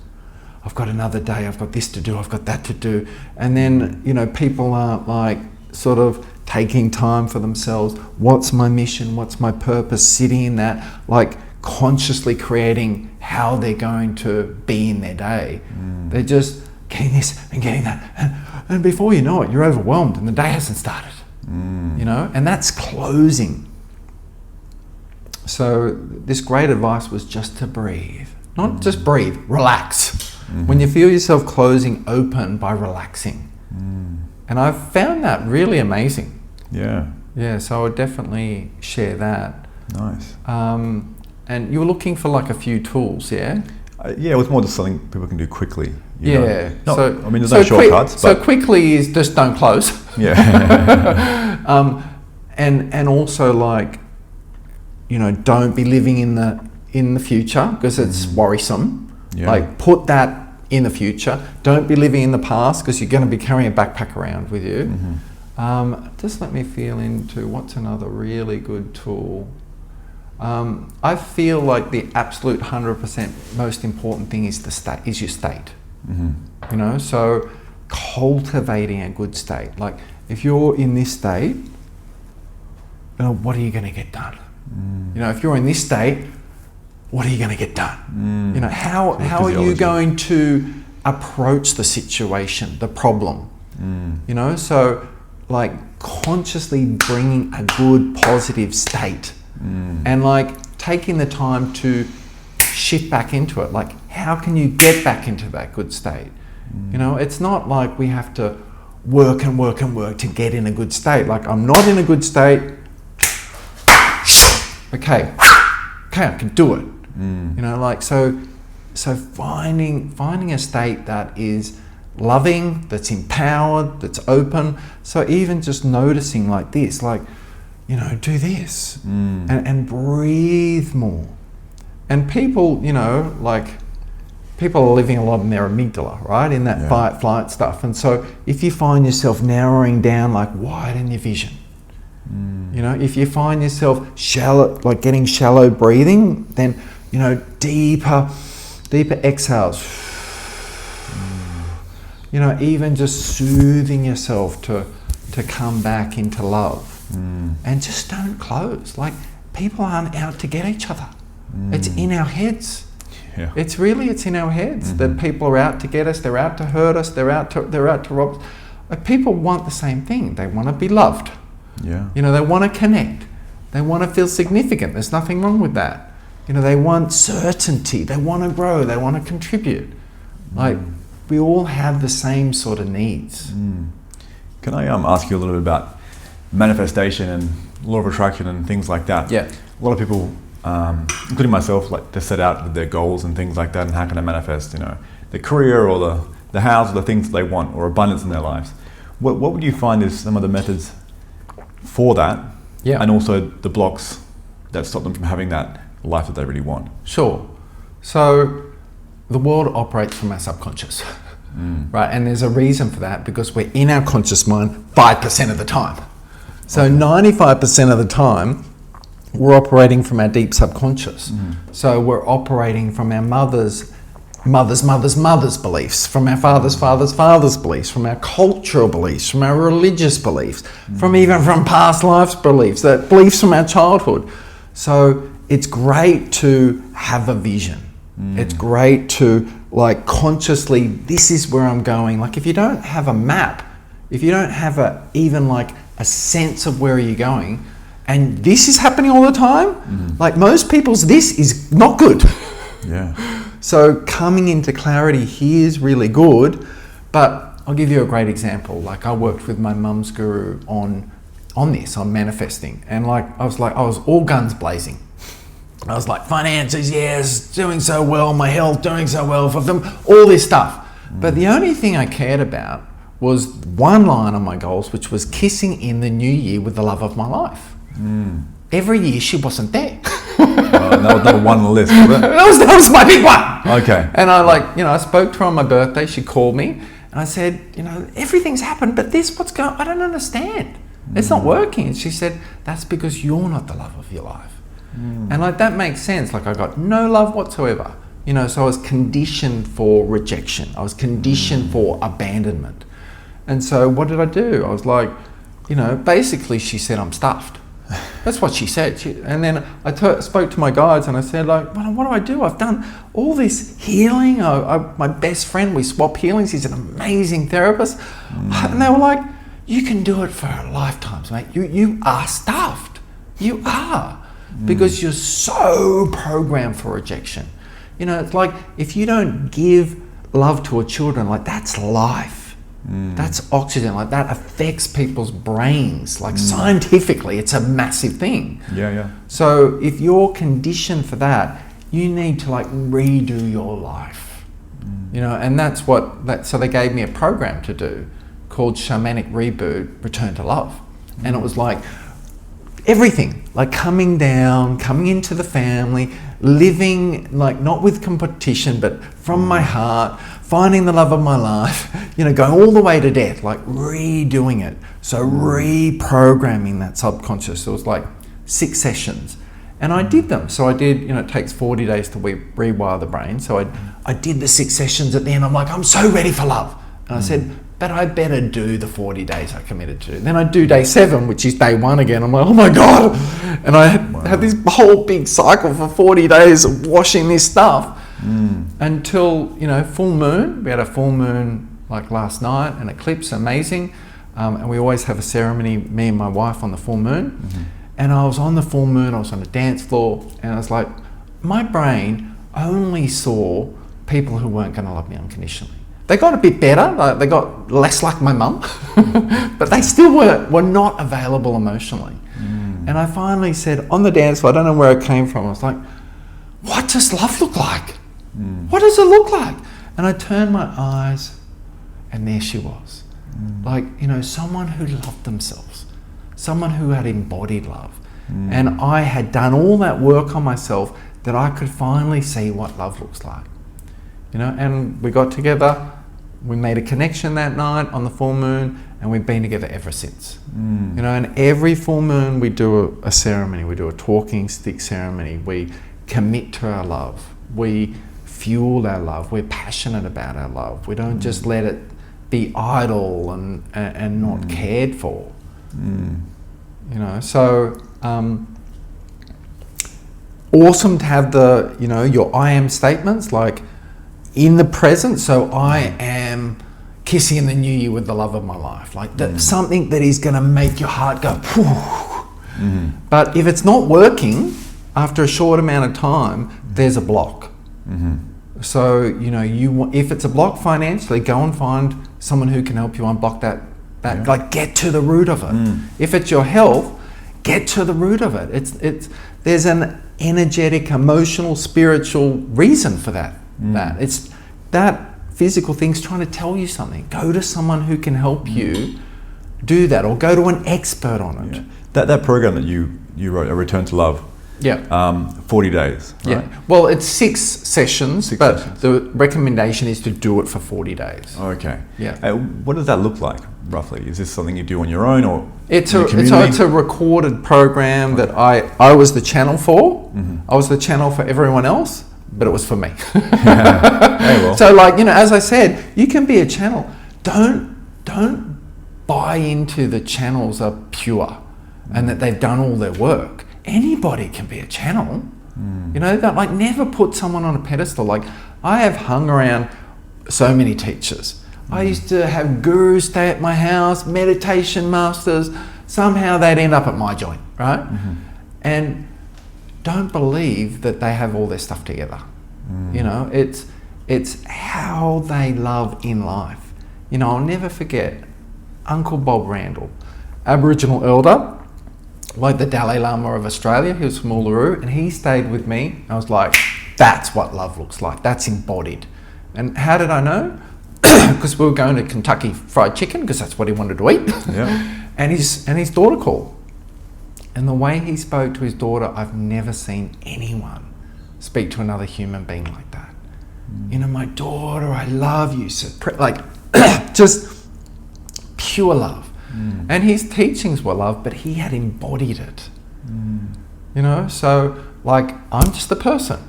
I've got another day, I've got this to do, I've got that to do. And then, you know, people aren't like sort of taking time for themselves. What's my mission? What's my purpose? Sitting in that, like consciously creating how they're going to be in their day. They're just getting this and getting that. And before you know it, you're overwhelmed and the day hasn't started. You know, and that's closing. So this great advice was just to breathe. Not just breathe, relax. When you feel yourself closing, open by relaxing. And I've found that really amazing. Yeah, so I would definitely share that. Nice. And you were looking for like a few tools, yeah? Yeah, it was more just something people can do quickly. Yeah. So, I mean, there's no shortcuts. So quickly is just don't close. Yeah. And also, like, you know, don't be living in the future, because it's worrisome. Like, put that in the future. Don't be living in the past, because you're going to be carrying a backpack around with you. Just let me feel into what's another really good tool. I feel like the absolute 100% most important thing is your state. You know, so cultivating a good state. Like, if you're in this state, you know, what are you going to get done? You know, if you're in this state, what are you going to get done? You know, how are you going to approach the situation, the problem? You know, so like consciously bringing a good positive state and like taking the time to shift back into it. Like, how can you get back into that good state? You know, it's not like we have to work and work and work to get in a good state. Like, I'm not in a good state. Okay, I can do it. You know, like, so finding a state that is loving, that's empowered, that's open. So even just noticing like this, like, you know, do this and breathe more. And people, you know, like, people are living a lot in their amygdala, right? In that fight, flight stuff. And so if you find yourself narrowing down, like, widen your vision. You know, if you find yourself shallow, like getting shallow breathing, then, you know, deeper exhales. You know, even just soothing yourself to come back into love. And just don't close. Like, people aren't out to get each other. It's in our heads. It's in our heads that people are out to get us. They're out to hurt us. They're out to rob us. People want the same thing. They want to be loved. You know, they want to connect. They want to feel significant. There's nothing wrong with that. You know, they want certainty. They want to grow. They want to contribute. Like, we all have the same sort of needs. Can I ask you a little bit about manifestation and law of attraction and things like that? Yeah. A lot of people, including myself, like to set out with their goals and things like that, and how can I manifest, you know, the career or the house or the things that they want, or abundance in their lives. What would you find is some of the methods for that, and also the blocks that stop them from having that life that they really want? Sure. So the world operates from our subconscious, right? And there's a reason for that, because we're in our conscious mind 5% of the time. So 95% of the time, we're operating from our deep subconscious. So we're operating from our mother's beliefs, from our father's beliefs, from our cultural beliefs, from our religious beliefs, from past lives beliefs, that beliefs from our childhood. So it's great to have a vision. It's great to like consciously, this is where I'm going. Like if you don't have a map, if you don't have even like a sense of where you're going, and this is happening all the time, like most people's this is not good. Yeah. So coming into clarity here is really good, but I'll give you a great example. Like I worked with my mum's guru on manifesting, and I was all guns blazing. I was like, finances, yes, doing so well, my health, doing so well for them, all this stuff. But the only thing I cared about was one line on my goals, which was kissing in the new year with the love of my life. Every year she wasn't there. That was one on the list, was it? that was my big one. Okay. And I spoke to her on my birthday. She called me and I said, everything's happened, but what's going on? I don't understand. It's not working. And she said, that's because you're not the love of your life. And that makes sense. Like I got no love whatsoever. So I was conditioned for rejection. I was conditioned for abandonment. And so what did I do? I was like, basically she said, I'm stuffed. That's what she said. And then I spoke to my guides and I said, like, well, what do I do? I've done all this healing. My best friend, we swap healings. He's an amazing therapist. And they were like, you can do it for lifetimes, mate. You are stuffed. You are. Because you're so programmed for rejection. It's like if you don't give love to a children, like that's life. That's oxygen. Like that affects people's brains. Like scientifically, it's a massive thing. Yeah. So if you're conditioned for that, you need to like redo your life. And that's so they gave me a program to do called Shamanic Reboot, Return to Love. And it was like everything, like coming down, coming into the family, living like not with competition, but from my heart, finding the love of my life, going all the way to death, like redoing it. So reprogramming that subconscious. It was like 6 sessions. And I did them. So I did, it takes 40 days to rewire the brain. So I did the 6 sessions at the end. I'm like, I'm so ready for love. And I said, but I better do the 40 days I committed to. Then I do day 7, which is day 1 again. I'm like, oh my God. And I had this whole big cycle for 40 days of washing this stuff until, full moon. We had a full moon like last night, an eclipse, amazing. And we always have a ceremony, me and my wife, on the full moon. And I was on the full moon, I was on the dance floor, and I was like, my brain only saw people who weren't going to love me unconditionally. They got a bit better, like they got less like my mum, but they still were not available emotionally. And I finally said on the dance floor, I don't know where it came from, I was like, what does love look like? What does it look like? And I turned my eyes and there she was. Like, someone who loved themselves, someone who had embodied love. And I had done all that work on myself that I could finally see what love looks like. And we got together, we made a connection that night on the full moon, and we've been together ever since. And every full moon we do a ceremony, we do a talking stick ceremony, we commit to our love, we fuel our love, we're passionate about our love, we don't just let it be idle and not cared for. So awesome to have the, your I am statements, like in the present. So I am kissing in the new year with the love of my life, like that's something that is going to make your heart go But if it's not working after a short amount of time, there's a block. So if it's a block financially, go and find someone who can help you unblock that like get to the root of it. If it's your health, get to the root of it. There's an energetic, emotional, spiritual reason for that. It's that physical thing's trying to tell you something. Go to someone who can help you do that, or go to an expert on it. That program that you wrote, A Return to Love, Yeah. 40 days, right? Yeah. Well, it's 6 sessions, but sessions. the recommendation is to do it for 40 days. Okay. Yeah. What does that look like, roughly? Is this something you do on your own or It's in the community? it's a recorded program that I was the channel for. Mm-hmm. I was the channel for everyone else, but it was for me. Hey, well. So, like, as I said, you can be a channel. Don't buy into the channels are pure and that they've done all their work. Anybody can be a channel. Don't never put someone on a pedestal. Like, I have hung around so many teachers. I used to have gurus stay at my house, meditation masters. Somehow they'd end up at my joint, right? Mm-hmm. And don't believe that they have all their stuff together. It's how they love in life. I'll never forget Uncle Bob Randall, Aboriginal elder, like the Dalai Lama of Australia. He was from Uluru, and he stayed with me. I was like, that's what love looks like. That's embodied. And how did I know? Because we were going to Kentucky Fried Chicken, because that's what he wanted to eat. Yeah. and his daughter called. And the way he spoke to his daughter, I've never seen anyone speak to another human being like that. My daughter, I love you. So just pure love. And his teachings were love, but he had embodied it. So, like, I'm just a person.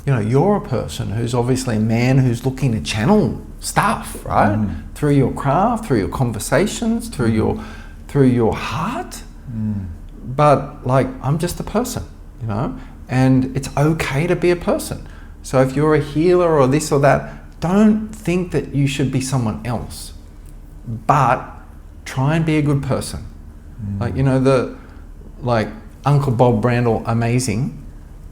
You're a person who's obviously a man who's looking to channel stuff, right? Through your craft, through your conversations, through your heart. But, like, I'm just a person, and it's okay to be a person. So if you're a healer or this or that, don't think that you should be someone else, but try and be a good person. Like, Uncle Bob Randall, amazing,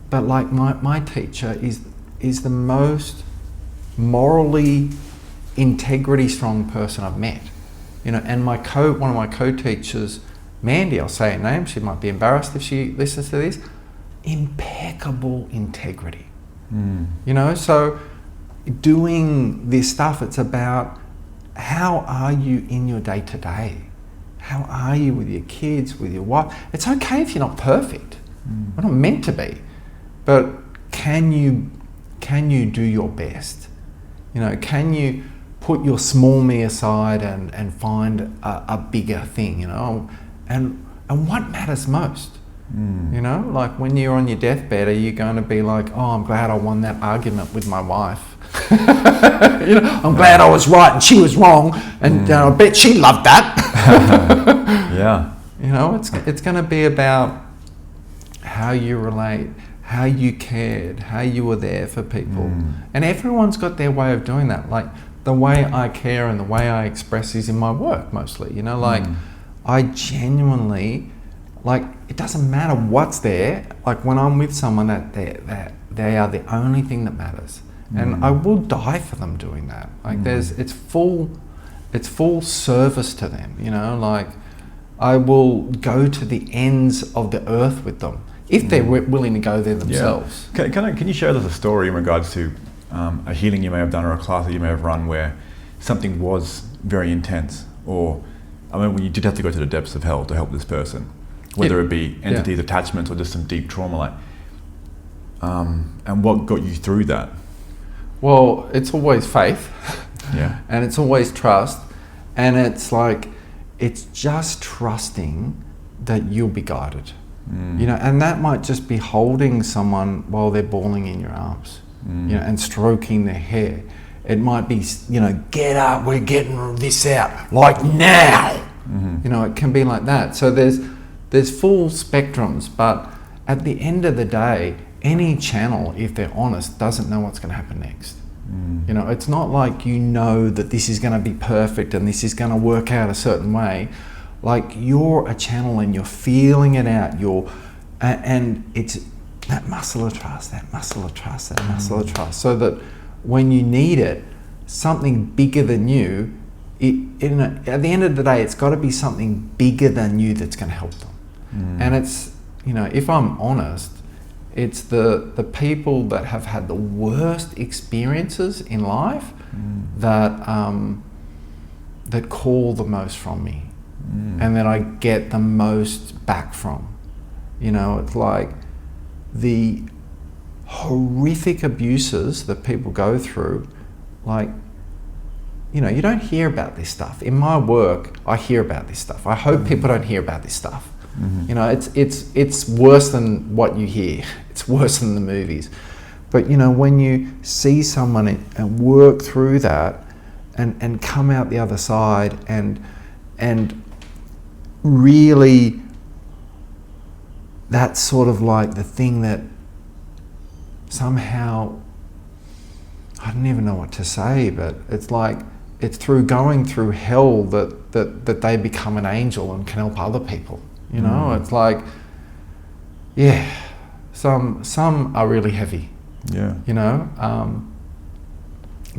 but like my teacher is the most morally integrity strong person I've met. And one of my co-teachers, Mandy, I'll say her name, she might be embarrassed if she listens to this, impeccable integrity. So doing this stuff, it's about how are you in your day-to-day? How are you with your kids, with your wife? It's okay if you're not perfect. We're not meant to be. But can you do your best? Can you put your small me aside and find a bigger thing, And what matters most? Like, when you're on your deathbed, are you going to be like, oh, I'm glad I won that argument with my wife? I'm glad I was right and she was wrong, and I bet she loved that. Yeah. It's going to be about how you relate, how you cared, how you were there for people. And everyone's got their way of doing that. Like, the way I care and the way I express is in my work mostly. I genuinely, like, it doesn't matter what's there. Like, when I'm with someone, that they are the only thing that matters. And I will die for them doing that. Like, it's full service to them, like, I will go to the ends of the earth with them if they're willing to go there themselves. Yeah. Can you share with us a story in regards to a healing you may have done or a class that you may have run where something was very intense, or when you did have to go to the depths of hell to help this person, whether it be entities, attachments, or just some deep trauma, and what got you through that? Well, it's always faith. Yeah. And it's always trust. And it's like, it's just trusting that you'll be guided. And that might just be holding someone while they're bawling in your arms, and stroking their hair. It might be, get up, we're getting this out, like now. It can be like that. So there's full spectrums, but at the end of the day, any channel, if they're honest, doesn't know what's going to happen next. It's not like that this is going to be perfect and this is going to work out a certain way. Like, you're a channel and you're feeling it out. And it's that muscle of trust, that muscle of trust, that muscle of trust, so that when you need it, something bigger than you, at the end of the day, it's got to be something bigger than you that's going to help them. And it's, if I'm honest, it's the people that have had the worst experiences in life that call the most from me, and that I get the most back from. It's like, the horrific abuses that people go through, like, you know, you don't hear about this stuff. In my work, I hear about this stuff. I hope people don't hear about this stuff. Mm-hmm. You know, it's worse than what you hear. It's worse than the movies. But, you know, when you see someone and work through that and come out the other side and really, that's sort of like the thing that somehow, I don't even know what to say, but it's like, it's through going through hell that they become an angel and can help other people. You know, it's like, yeah, some are really heavy. Yeah. You know,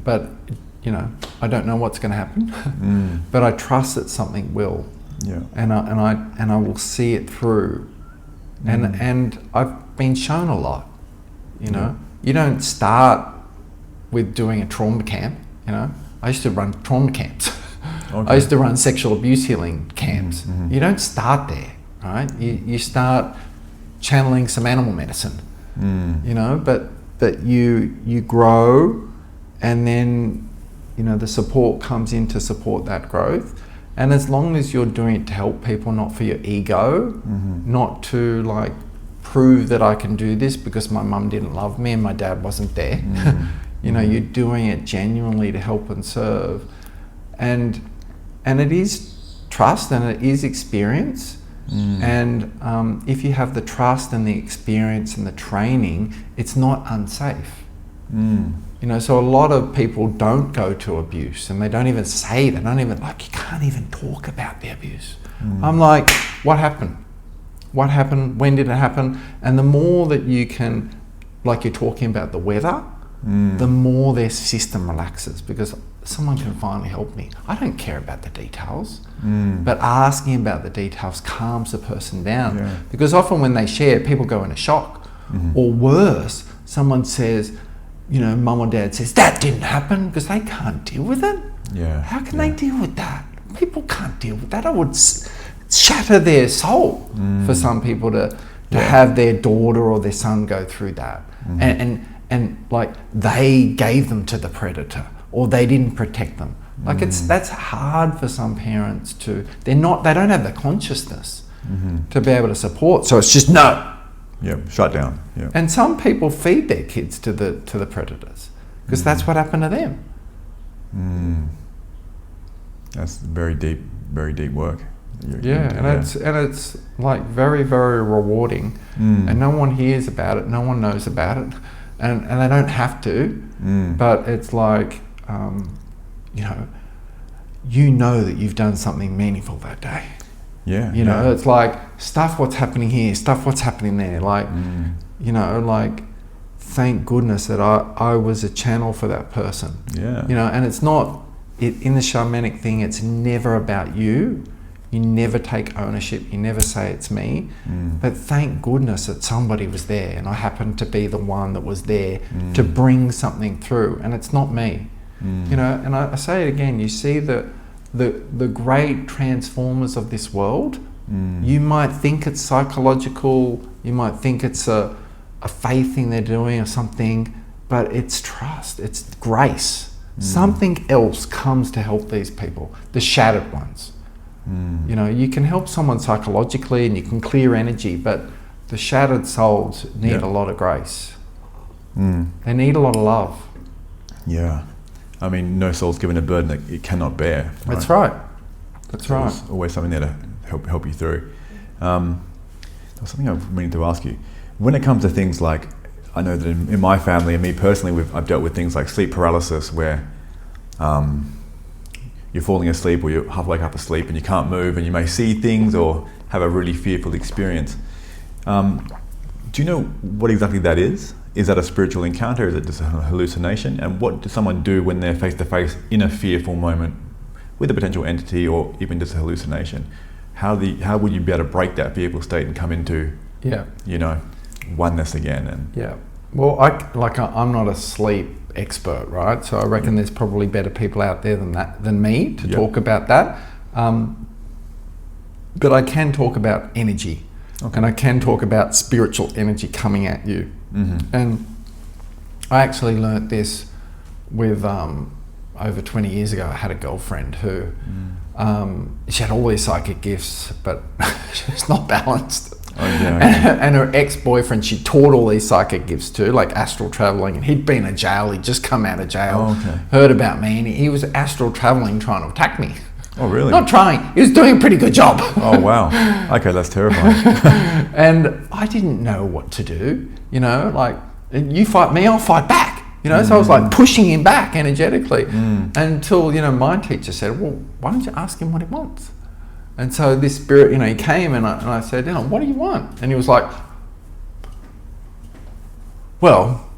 but you know, I don't know what's going to happen, but I trust that something will. Yeah. And I will see it through, and I've been shown a lot. You know, you don't start with doing a trauma camp. You know, I used to run trauma camps. Okay. I used to run sexual abuse healing camps. Mm-hmm. You don't start there, right? You start channeling some animal medicine. You know, but you grow, and then, you know, the support comes in to support that growth. And as long as you're doing it to help people, not for your ego, not to like prove that I can do this because my mum didn't love me and my dad wasn't there. You know, you're doing it genuinely to help and serve. And it is trust and it is experience. And if you have the trust and the experience and the training, it's not unsafe. You know, so a lot of people don't go to abuse, and they don't even say, they don't even, like, you can't even talk about the abuse. I'm like, what happened? What happened? When did it happen? And the more that you can, like you're talking about the weather, the more their system relaxes, because someone can finally help me. I don't care about the details, but asking about the details calms the person down. Yeah. Because often when they share, people go into shock. Or worse, someone says, you know, mum or dad says, that didn't happen, because they can't deal with it. Yeah. How can they deal with that? People can't deal with that. I would shatter their soul for some people to have their daughter or their son go through that. And like they gave them to the predator, or they didn't protect them. Like that's hard for some parents to, they don't have the consciousness to be able to support. So it's just no. Yeah, shut down. Yeah. And some people feed their kids to the predators because that's what happened to them. That's very deep work. And it's like very, very rewarding, and no one hears about it, no one knows about it, and they don't have to. But it's like, you know that you've done something meaningful that day. Yeah. You know, it's like stuff what's happening here, stuff what's happening there. Like, you know, like, thank goodness that I was a channel for that person. Yeah. You know, and it's not, in the shamanic thing, it's never about you. You never take ownership. You never say it's me. But thank goodness that somebody was there, and I happened to be the one that was there to bring something through. And it's not me. You know, and I say it again, you see the great transformers of this world, you might think it's psychological, you might think it's a faith thing they're doing or something, but it's trust, it's grace. Something else comes to help these people, the shattered ones. You know, you can help someone psychologically and you can clear energy, but the shattered souls need a lot of grace. They need a lot of love. Yeah. I mean, no soul's given a burden that it cannot bear. Right? That's right. That's right. There's always something there to help you through. There was something I was meaning to ask you. When it comes to things like, I know that in my family and me personally, I've dealt with things like sleep paralysis, where you're falling asleep or you're half asleep and you can't move, and you may see things or have a really fearful experience. Do you know what exactly that is? Is that a spiritual encounter? Is it just a hallucination? And what does someone do when they're face to face in a fearful moment with a potential entity or even just a hallucination? How would you be able to break that fearful state and come into, oneness again? And well, I'm not a sleep expert, right? So I reckon there's probably better people out there than me to talk about that. But I can talk about energy. and I can talk about spiritual energy coming at you. And I actually learnt this with over 20 years ago. I had a girlfriend who she had all these psychic gifts, but she was not balanced. And her ex-boyfriend, she taught all these psychic gifts to, like astral traveling, and he'd been in jail, he'd just come out of jail, heard about me, and he was astral traveling trying to attack me. Oh, really? Not trying, he was doing a pretty good job. Oh, wow. Okay, that's terrifying. And I didn't know what to do, you know, like, you fight me, I'll fight back, you know, so I was like pushing him back energetically until, you know, my teacher said, well, why don't you ask him what he wants? And so this spirit, you know, he came and I said, you know, what do you want? And he was like, well,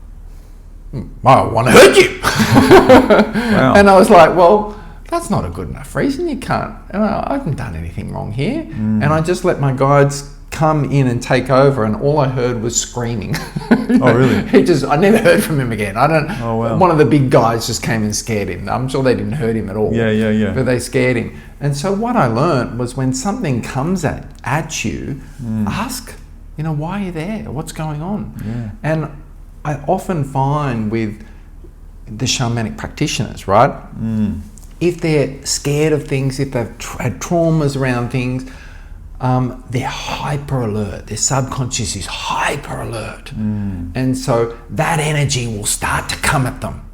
I want to hurt you. Wow. And I was like, well, that's not a good enough reason. You can't, I haven't done anything wrong here. And I just let my guides come in and take over, and all I heard was screaming. Oh, really? I never heard from him again. Oh, wow. One of the big guys just came and scared him. I'm sure they didn't hurt him at all. Yeah. But they scared him. And so what I learned was when something comes at you, ask, you know, why are you there? What's going on? Yeah. And I often find with the shamanic practitioners, right? If they're scared of things, if they've had traumas around things, they're hyper alert. Their subconscious is hyper alert. And so that energy will start to come at them.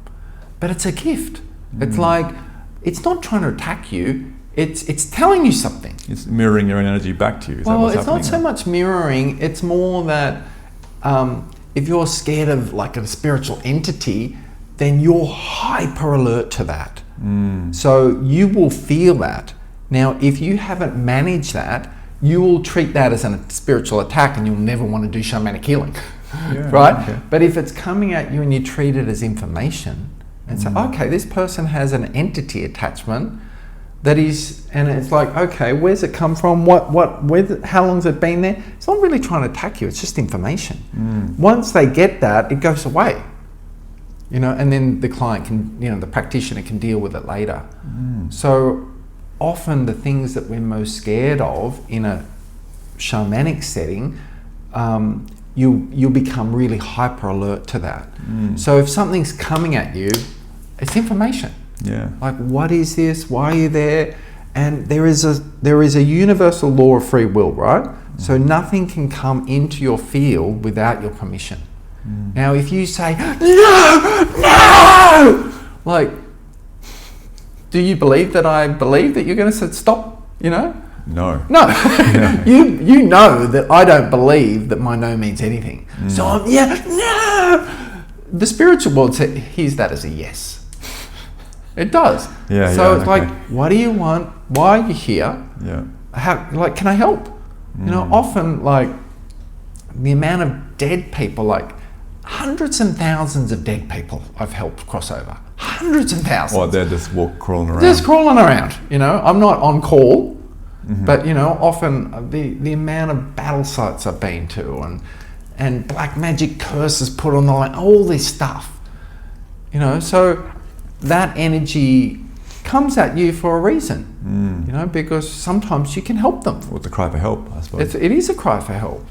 But it's a gift. It's like, it's not trying to attack you. It's telling you something. It's mirroring your own energy back to you. Well, it's not so much mirroring. It's more that if you're scared of like a spiritual entity, then you're hyper alert to that. So you will feel that. Now, if you haven't managed that, you will treat that as a spiritual attack and you'll never want to do shamanic healing, right? Okay. But if it's coming at you and you treat it as information and say, okay, this person has an entity attachment that is, and it's like, okay, where's it come from? How long's it been there? It's not really trying to attack you, it's just information. Once they get that, it goes away. You know, and then the client can, you know, the practitioner can deal with it later. So often the things that we're most scared of in a shamanic setting, you'll become really hyper alert to that. So if something's coming at you, it's information. Yeah. Like, what is this? Why are you there? And there is a universal law of free will, right? So nothing can come into your field without your permission. Now, if you say, no, like, do you believe that I believe that you're going to say stop, you know? No. Yeah. You know that I don't believe that my no means anything. So I'm, no. The spiritual world hears that as a yes. It does. So it's like, what do you want? Why are you here? How, like, can I help? You know, often, like, the amount of dead people, like, hundreds and thousands of dead people I've helped cross over. Hundreds and thousands. Well, they're just crawling around. Just crawling around, you know. I'm not on call, but, you know, often the amount of battle sites I've been to and black magic curses put on the line, all this stuff, you know. So that energy comes at you for a reason, you know, because sometimes you can help them. Well, it's a cry for help, I suppose. It is a cry for help.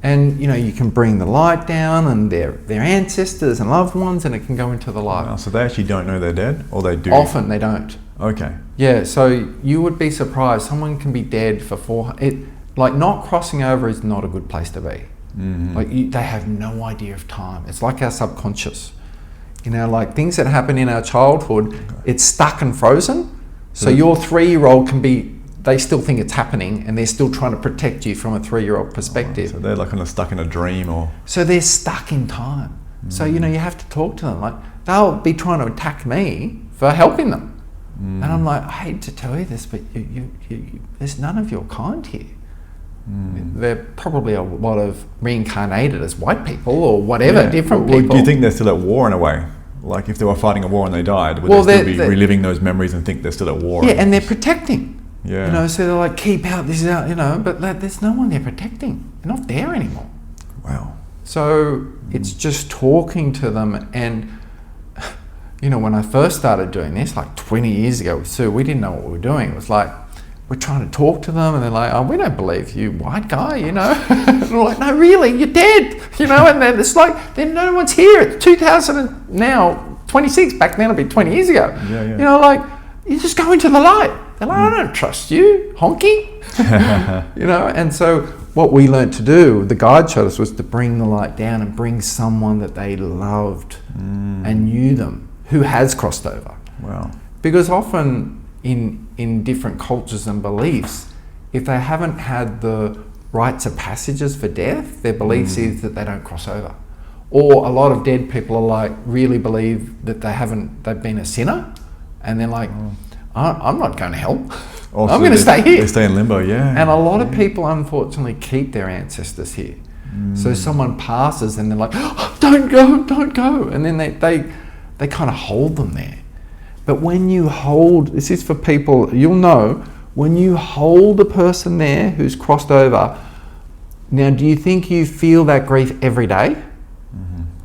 And, you know, you can bring the light down and their ancestors and loved ones, and it can go into the light. Wow, so they actually don't know they're dead, or they do? Often they don't. Okay. Yeah, so you would be surprised. Someone can be dead for like, not crossing over is not a good place to be. Like, they have no idea of time. It's like our subconscious. You know, like things that happen in our childhood, it's stuck and frozen. So your 3-year-old can be, they still think it's happening and they're still trying to protect you from a 3-year-old perspective. So they're like kind of stuck in a dream, or... So they're stuck in time. So, you know, you have to talk to them. Like, they'll be trying to attack me for helping them. And I'm like, I hate to tell you this, but you there's none of your kind here. They're probably a lot of reincarnated as white people or whatever, different people. Do you think they're still at war in a way? Like, if they were fighting a war and they died, would they still be reliving those memories and think they're still at war? Yeah, and they're protecting. Yeah. You know, so they're like, keep out, this is out, you know, but there's no one they're protecting. They're not there anymore. Wow. So it's just talking to them. And, you know, when I first started doing this, like 20 years ago with Sue, we didn't know what we were doing. It was like, we're trying to talk to them, and they're like, oh, we don't believe you, white guy, you know. And we're like, no, really, you're dead, you know. And then it's like, then no one's here. It's 2000 and now 26. Back then, it'd be 20 years ago. Yeah, yeah. You know, like, you just go into the light. They're like, I don't trust you, honky. You know. And so what we learned to do, the guide showed us, was to bring the light down and bring someone that they loved and knew them, who has crossed over. Wow. Because often in different cultures and beliefs, if they haven't had the rites of passages for death, their beliefs is that they don't cross over. Or a lot of dead people are like, really believe that they've been a sinner, and they're like, I'm not going to hell. Oh, I'm going to stay here. They stay in limbo, yeah. And a lot of people unfortunately keep their ancestors here. So someone passes and they're like, oh, don't go. And then they kind of hold them there. But when you hold, this is for people, you'll know, when you hold the person there who's crossed over, now do you think you feel that grief every day?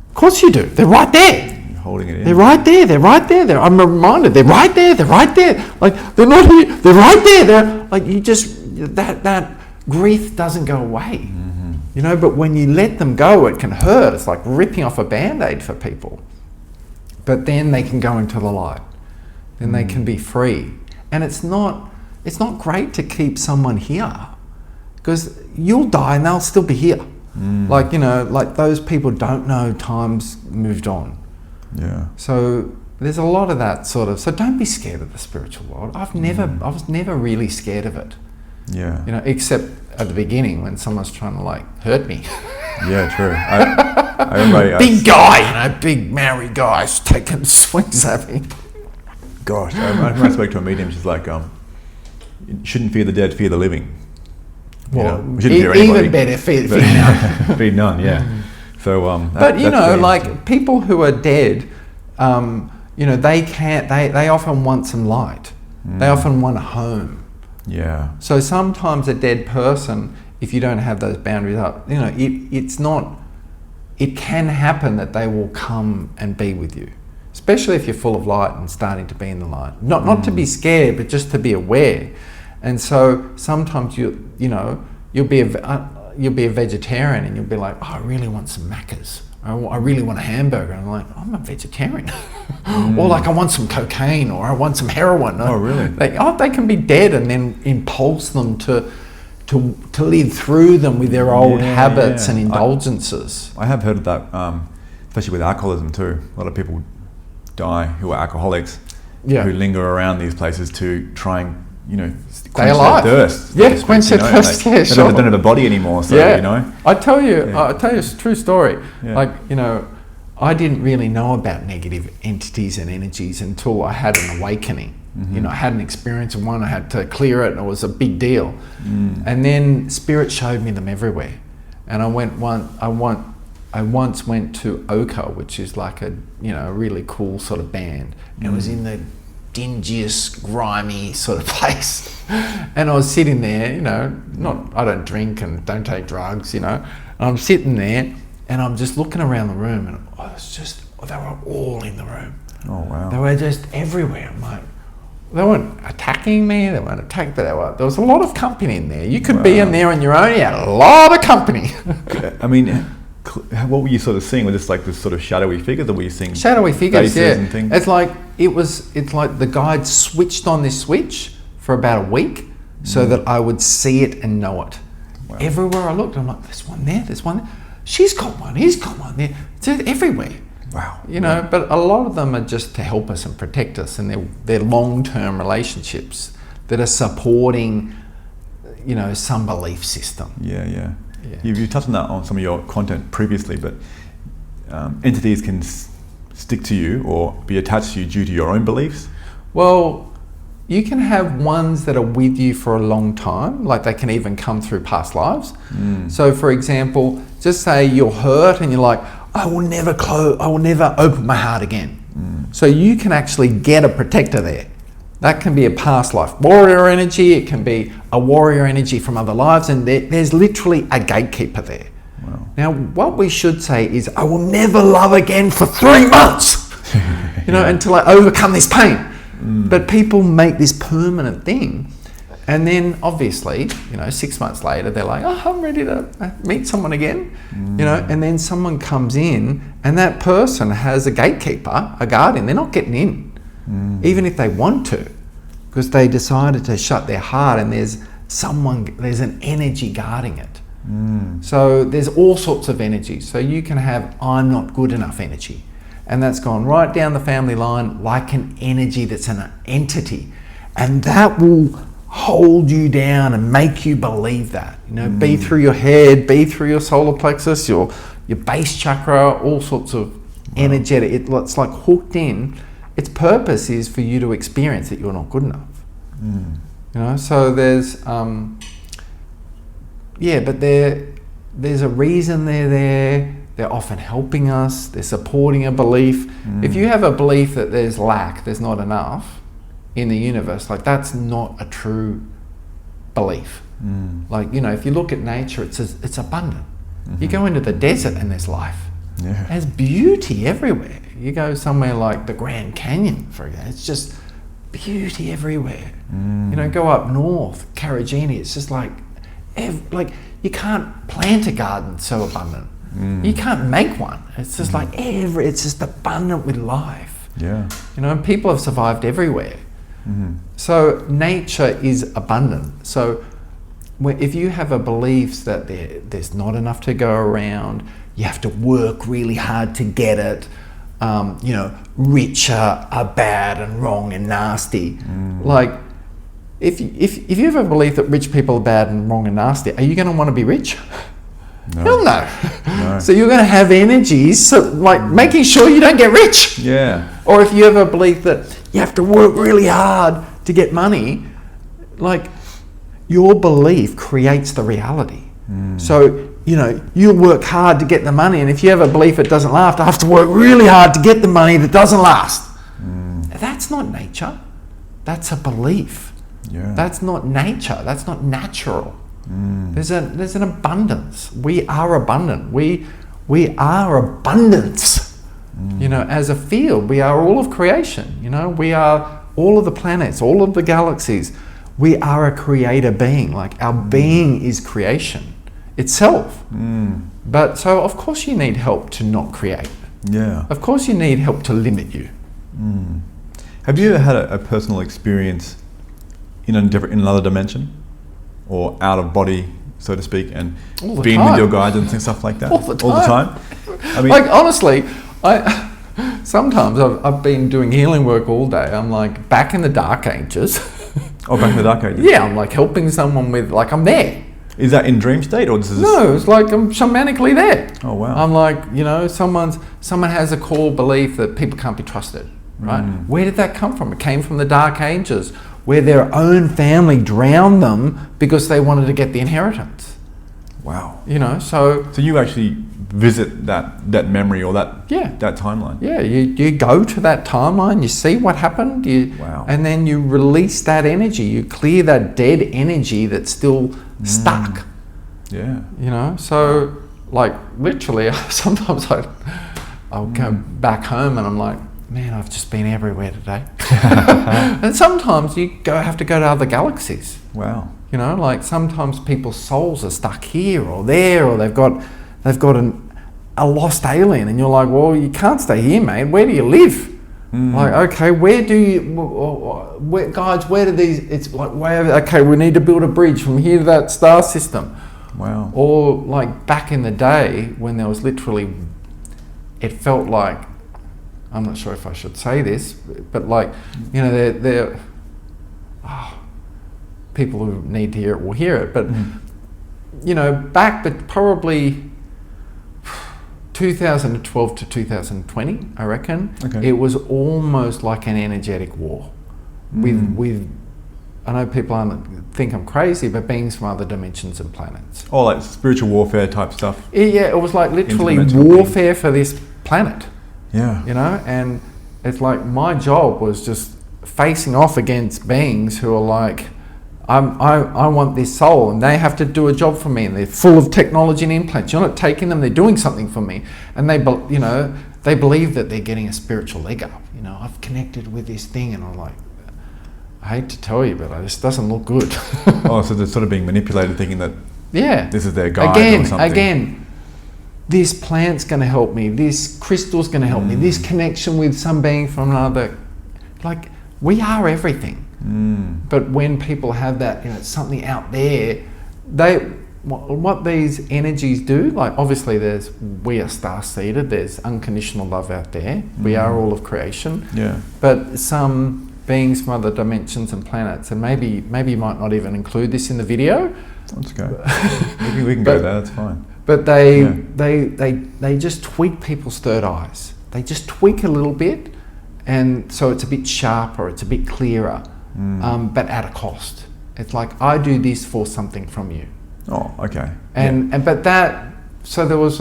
Of course you do. They're right there. You're holding it in. They're right there. I'm reminded, they're right there. Like, they're not here, they're right there. They're like, you just, that grief doesn't go away. You know, but when you let them go, it can hurt. It's like ripping off a Band-Aid for people. But then they can go into the light. Then they can be free. And it's not great to keep someone here, because you'll die and they'll still be here. Like, you know, like those people don't know time's moved on. Yeah. So there's a lot of that sort of, so don't be scared of the spiritual world. I was never really scared of it. Yeah. You know, except at the beginning when someone's trying to like hurt me. Yeah, true. I remember big guy, you know, big Maori guys taking swings at me. Gosh, I remember I spoke to a medium. She's like, you shouldn't fear the dead, fear the living. Well, we shouldn't fear anybody. Even better, fear none. Fear none, yeah. So, but you know, like people who are dead, you know, they often want some light. They often want a home. Yeah. So sometimes a dead person, if you don't have those boundaries up, you know, it can happen that they will come and be with you. Especially if you're full of light and starting to be in the light. Not to be scared, but just to be aware. And so sometimes you'll be a vegetarian and you'll be like, oh, I really want some Maccas. I really want a hamburger. And I'm like, I'm a vegetarian. Or like, I want some cocaine, or I want some heroin. Oh, really? They can be dead, and then impulse them to live through them with their old habits and indulgences. I have heard of that, especially with alcoholism too. A lot of people die who are alcoholics, who linger around these places to try and, you know, quench their thirst. Yeah, quench their thirst. They don't have a body anymore, so you know. I tell you a true story. Yeah. Like, you know, I didn't really know about negative entities and energies until I had an awakening. You know, I had an experience of one. I had to clear it, and it was a big deal. And then Spirit showed me them everywhere. And I once went to Oka, which is like a really cool sort of band. And it was in the dingiest, grimy sort of place. And I was sitting there, you know, I don't drink and don't take drugs, you know. And I'm sitting there and I'm just looking around the room, and they were all in the room. Oh, wow. They were just everywhere. I'm like, they weren't attacking me, they weren't attacked, but there was a lot of company in there. You could be in there on your own, you had a lot of company. I mean, what were you sort of seeing? Was this like this sort of shadowy figures, or were you seeing shadowy figures? Yeah, and things? It's like the guide switched on this switch for about a week, so that I would see it and know it. Wow. Everywhere I looked, I'm like, there's one there, there's one there. She's got one, he's got one there. It's everywhere. Wow. You know, but a lot of them are just to help us and protect us, and they're long-term relationships that are supporting, you know, some belief system. Yeah. You touched on that on some of your content previously, but entities can stick to you or be attached to you due to your own beliefs? Well, you can have ones that are with you for a long time, like they can even come through past lives. So for example, just say you're hurt and you're like, I will never open my heart again. So you can actually get a protector there. That can be a past life warrior energy, it can be a warrior energy from other lives, and there's literally a gatekeeper there. Wow. Now, what we should say is, I will never love again for 3 months, you know, until I overcome this pain. But people make this permanent thing. And then obviously, 6 months later, they're like, oh, I'm ready to meet someone again, and then someone comes in and that person has a gatekeeper, a guardian. They're not getting in, even if they want to, because they decided to shut their heart, and there's an energy guarding it. So there's all sorts of energy. So you can have I'm not good enough energy, and that's gone right down the family line like an energy that's an entity, and that will hold you down and make you believe that, be through your head, be through your solar plexus, your base chakra, all sorts of energetic. It's like hooked in. Its purpose is for you to experience that you're not good enough. So there's but there's a reason they're there. They're often helping us. They're supporting a belief. If you have a belief that there's lack, there's not enough in the universe, like that's not a true belief. Like, if you look at nature, it's abundant. You go into the desert and there's life. There's beauty everywhere. You go somewhere like the Grand Canyon, for example, it's just beauty everywhere. Go up north, Karajini, it's just like you can't plant a garden so abundant. You can't make one. It's just like it's just abundant with life. And people have survived everywhere. So nature is abundant. So if you have a belief that there's not enough to go around, you have to work really hard to get it, rich are bad and wrong and nasty. Like if you have a belief that rich people are bad and wrong and nasty, are you going to want to be rich? No. Hell no. So you're going to have energies making sure you don't get rich. Or if you have a belief that you have to work really hard to get money, like your belief creates the reality. So, you work hard to get the money, and if you have a belief it doesn't last, I have to work really hard to get the money that doesn't last. That's not nature. That's a belief. That's not nature. That's not natural. There's an abundance. We are abundant. We are abundance. As a field, we are all of creation. We are all of the planets, all of the galaxies. We are a creator being. Like our being is creation itself. But so of course you need help to not create. Of course you need help to limit you. Have you ever had a personal experience in another dimension, or out of body, so to speak, and being with your guides and stuff like that? All the time. I mean, like honestly, sometimes I've been doing healing work all day. I'm like back in the dark ages. Oh, back in the dark ages. Yeah, I'm like helping someone with, like, I'm there. Is that in dream state, or does this? No, it's like I'm shamanically there. Oh wow. I'm like, someone has a core belief that people can't be trusted, right? Where did that come from? It came from the dark ages, where their own family drowned them because they wanted to get the inheritance. Wow. So you actually visit that memory or that timeline. Yeah, you go to that timeline, you see what happened, and then you release that energy, you clear that dead energy that's still stuck. So like literally sometimes I'll go back home and I'm like, man, I've just been everywhere today. And sometimes you have to go to other galaxies. Wow. Like sometimes people's souls are stuck here or there, or they've got a lost alien, and you're like, well, you can't stay here, mate. Where do you live? Like, okay, where do these, it's like, okay, we need to build a bridge from here to that star system. Wow. Or like back in the day when there was literally, it felt like, I'm not sure if I should say this, but like, people who need to hear it will hear it, but but probably 2012 to 2020, I reckon, it was almost like an energetic war with I know people think I'm crazy, but beings from other dimensions and planets. Oh, like spiritual warfare type stuff. Yeah, it was like literally warfare for this planet. Yeah. And it's like my job was just facing off against beings who are like, I want this soul, and they have to do a job for me, and they're full of technology and implants. You're not taking them; they're doing something for me, and they believe that they're getting a spiritual leg up. I've connected with this thing, and I'm like, I hate to tell you, but this doesn't look good. Oh, so they're sort of being manipulated, thinking that this is their guide or something. Again, this plant's going to help me, this crystal's going to help me, this connection with some being from another. Like, we are everything. But when people have that, you know, something out there, what these energies do, like obviously we are star-seeded, there's unconditional love out there, we are all of creation. Yeah. But some beings from other dimensions and planets, and maybe you might not even include this in the video. Let's go. we can go there, that's fine. But they just tweak people's third eyes. They just tweak a little bit, and so it's a bit sharper, it's a bit clearer, but at a cost. It's like, I do this for something from you. Oh, okay. So there was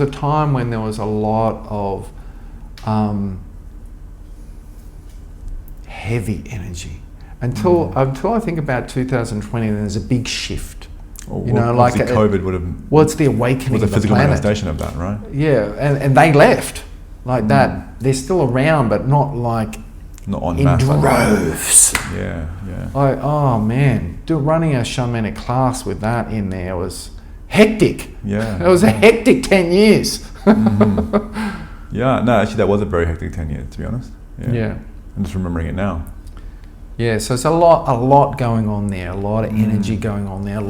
a time when there was a lot of heavy energy until I think about 2020. And there's a big shift. Like COVID would have. Well, it's the awakening. Was a of the physical planet. manifestation of that, right? Yeah, and they left like that. They're still around, but not like. Not en in masse. droves. Yeah. Like, oh man, running a shamanic class with that in there was hectic. Yeah. It was a hectic 10 years. Yeah, no, actually that was a very hectic 10 years, to be honest. Yeah. I'm just remembering it now. Yeah, so it's a lot going on there, a lot of energy going on there,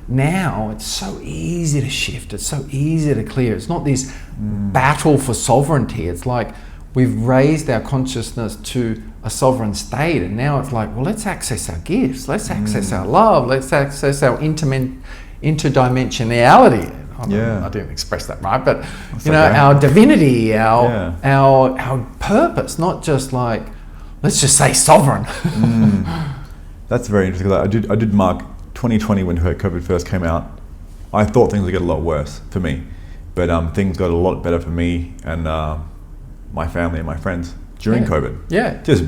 now it's so easy to shift, it's so easy to clear. It's not this battle for sovereignty. It's like, we've raised our consciousness to a sovereign state, and now it's like, well, let's access our gifts, let's access our love, let's access our interdimensionality. I didn't express that right, but our divinity, our purpose, not just like, let's just say sovereign. That's very interesting. I did mark 2020 when COVID first came out. I thought things would get a lot worse for me, but things got a lot better for me and my family and my friends during COVID. Yeah. Just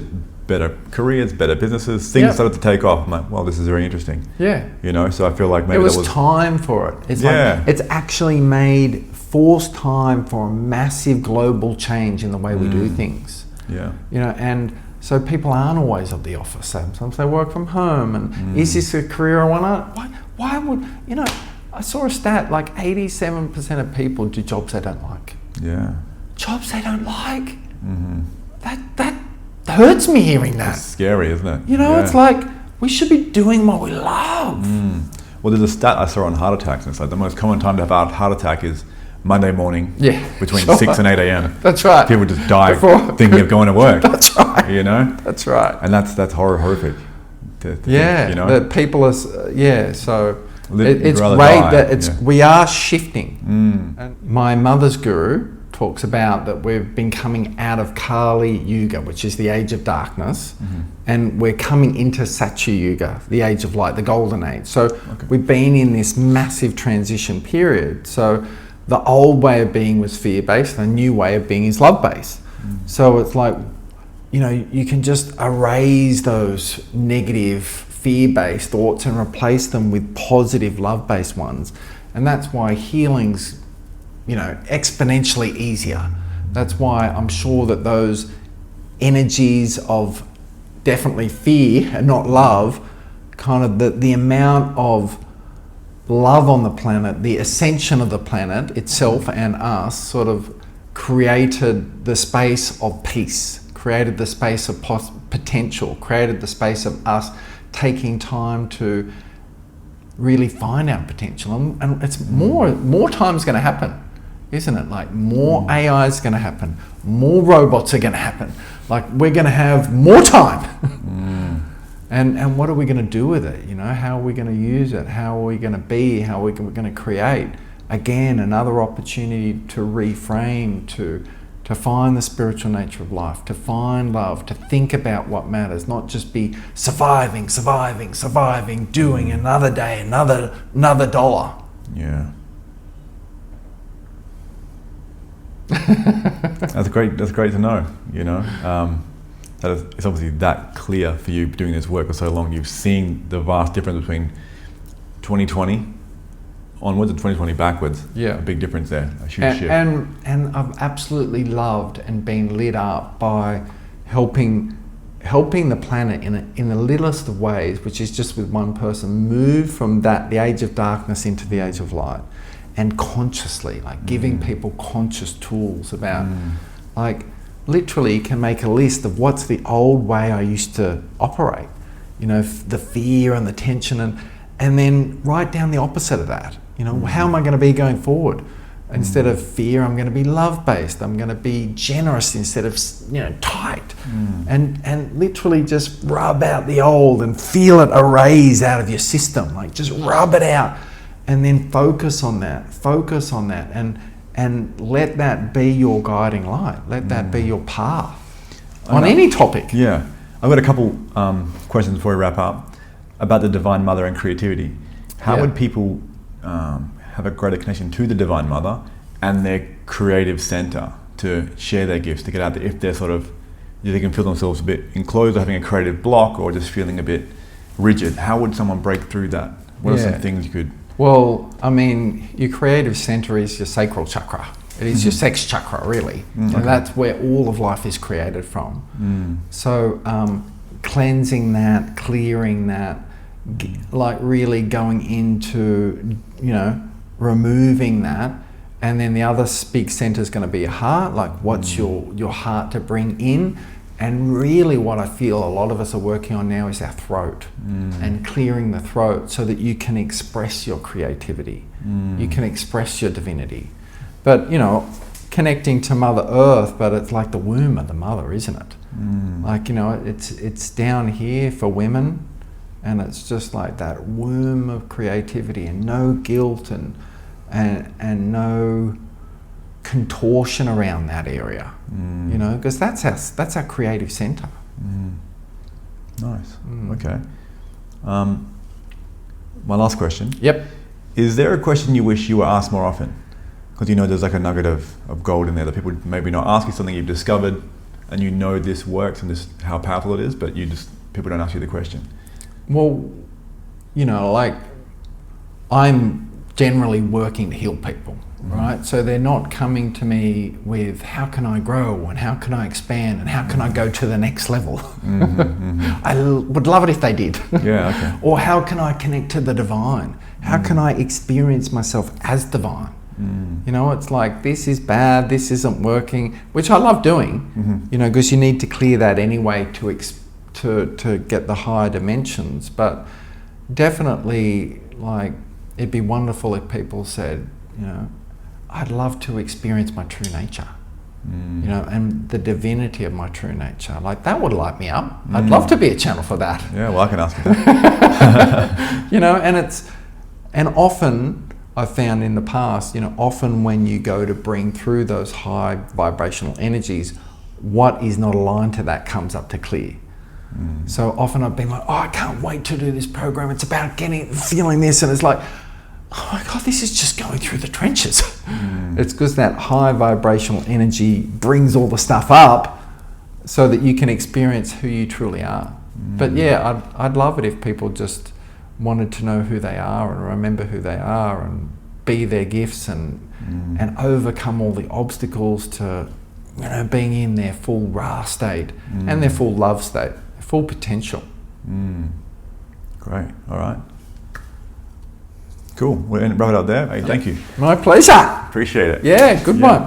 better careers, better businesses, things started to take off. I'm like, well, this is very interesting. Yeah. So I feel like maybe it was time for it. It's like, it's actually made forced time for a massive global change in the way we do things. Yeah. And so people aren't always at the office. Sometimes they work from home. And is this a career I want to? Why would, I saw a stat, like 87% of people do jobs they don't like. Yeah. Jobs they don't like. That hurts me hearing that. It's scary, isn't it? It's like, we should be doing what we love. Well, there's a stat I saw on heart attacks, and it's like the most common time to have a heart attack is Monday morning between 6 and 8 a.m. That's right. People just die thinking of going to work. That's right. That's right. And that's horrific. To think, that people are, so it's great that we are shifting. And my mother's guru talks about that we've been coming out of Kali Yuga, which is the age of darkness, and we're coming into Satya Yuga, the age of light, the golden age. So we've been in this massive transition period. So the old way of being was fear-based, the new way of being is love-based. So it's like, you can just erase those negative fear-based thoughts and replace them with positive love-based ones. And that's why healing's exponentially easier. That's why I'm sure that those energies of definitely fear and not love, kind of the amount of love on the planet, the ascension of the planet itself and us sort of created the space of peace, created the space of potential, created the space of us taking time to really find our potential. And it's more time's going to happen. Isn't it? Like more AI is going to happen, more robots are going to happen. Like we're going to have more time. And what are we going to do with it? How are we going to use it? How are we going to be? How are we going to create? Again, another opportunity to reframe, to find the spiritual nature of life, to find love, to think about what matters, not just be surviving, doing another day, another dollar. Yeah. That's great to know, that it's obviously that clear for you doing this work for so long. You've seen the vast difference between 2020 onwards and 2020 backwards. Yeah. A big difference there, a huge shift. And I've absolutely loved and been lit up by helping helping the planet in the littlest of ways, which is just with one person, move from the age of darkness into the age of light, and consciously, like giving people conscious tools about, like literally you can make a list of what's the old way I used to operate, you know, the fear and the tension, and then write down the opposite of that. You know, how am I going to be going forward? Instead of fear, I'm going to be love-based. I'm going to be generous instead of, you know, tight. And literally just rub out the old and feel it erase out of your system. Like just rub it out, and then focus on that, and let that be your guiding light. Let that be your path on any topic. Yeah. I've got a couple questions before we wrap up about the Divine Mother and creativity. How would people have a greater connection to the Divine Mother and their creative center to share their gifts, to get out there if they're sort of, they can feel themselves a bit enclosed or having a creative block or just feeling a bit rigid? How would someone break through that? What are some things you could... Well, I mean, your creative center is your sacral chakra. It is your sex chakra, really. And that's where all of life is created from. So cleansing that, clearing that, like really going into, you know, removing that. And then the other big center is going to be your heart, like what's your heart to bring in. And really what I feel a lot of us are working on now is our throat, and clearing the throat so that you can express your creativity, you can express your divinity. But, you know, connecting to Mother Earth, but it's like the womb of the mother, isn't it? Like, you know, it's down here for women, and it's just like that womb of creativity, and no guilt and no contortion around that area, you know, because that's our creative center. Nice. Okay. My last question. Yep. Is there a question you wish you were asked more often? Because you know there's like a nugget of gold in there that people maybe not ask you, something you've discovered and you know this works and this how powerful it is, but people don't ask you the question. Well, you know, like I'm generally working to heal people, right? So they're not coming to me with how can I grow and how can I expand and how can I go to the next level. I would love it if they did. Yeah, okay. Or how can I connect to the divine? How can I experience myself as divine? You know, it's like, this is bad, this isn't working, which I love doing, you know, because you need to clear that anyway to get the higher dimensions. But definitely, like, it'd be wonderful if people said, you know, I'd love to experience my true nature, you know, and the divinity of my true nature. Like, that would light me up. I'd love to be a channel for that. Yeah, well, I can ask you that. You know, and often I've found in the past, you know, often when you go to bring through those high vibrational energies, what is not aligned to that comes up to clear. So often I've been like, oh, I can't wait to do this program. It's about feeling this. And it's like, oh my God, this is just going through the trenches. It's because that high vibrational energy brings all the stuff up so that you can experience who you truly are. But yeah, I'd love it if people just wanted to know who they are and remember who they are and be their gifts and overcome all the obstacles to, you know, being in their full Ra state and their full love state, full potential. Great. All right. Cool. We'll wrap it up there. Hey, thank you. My pleasure. Appreciate it. Yeah, good one.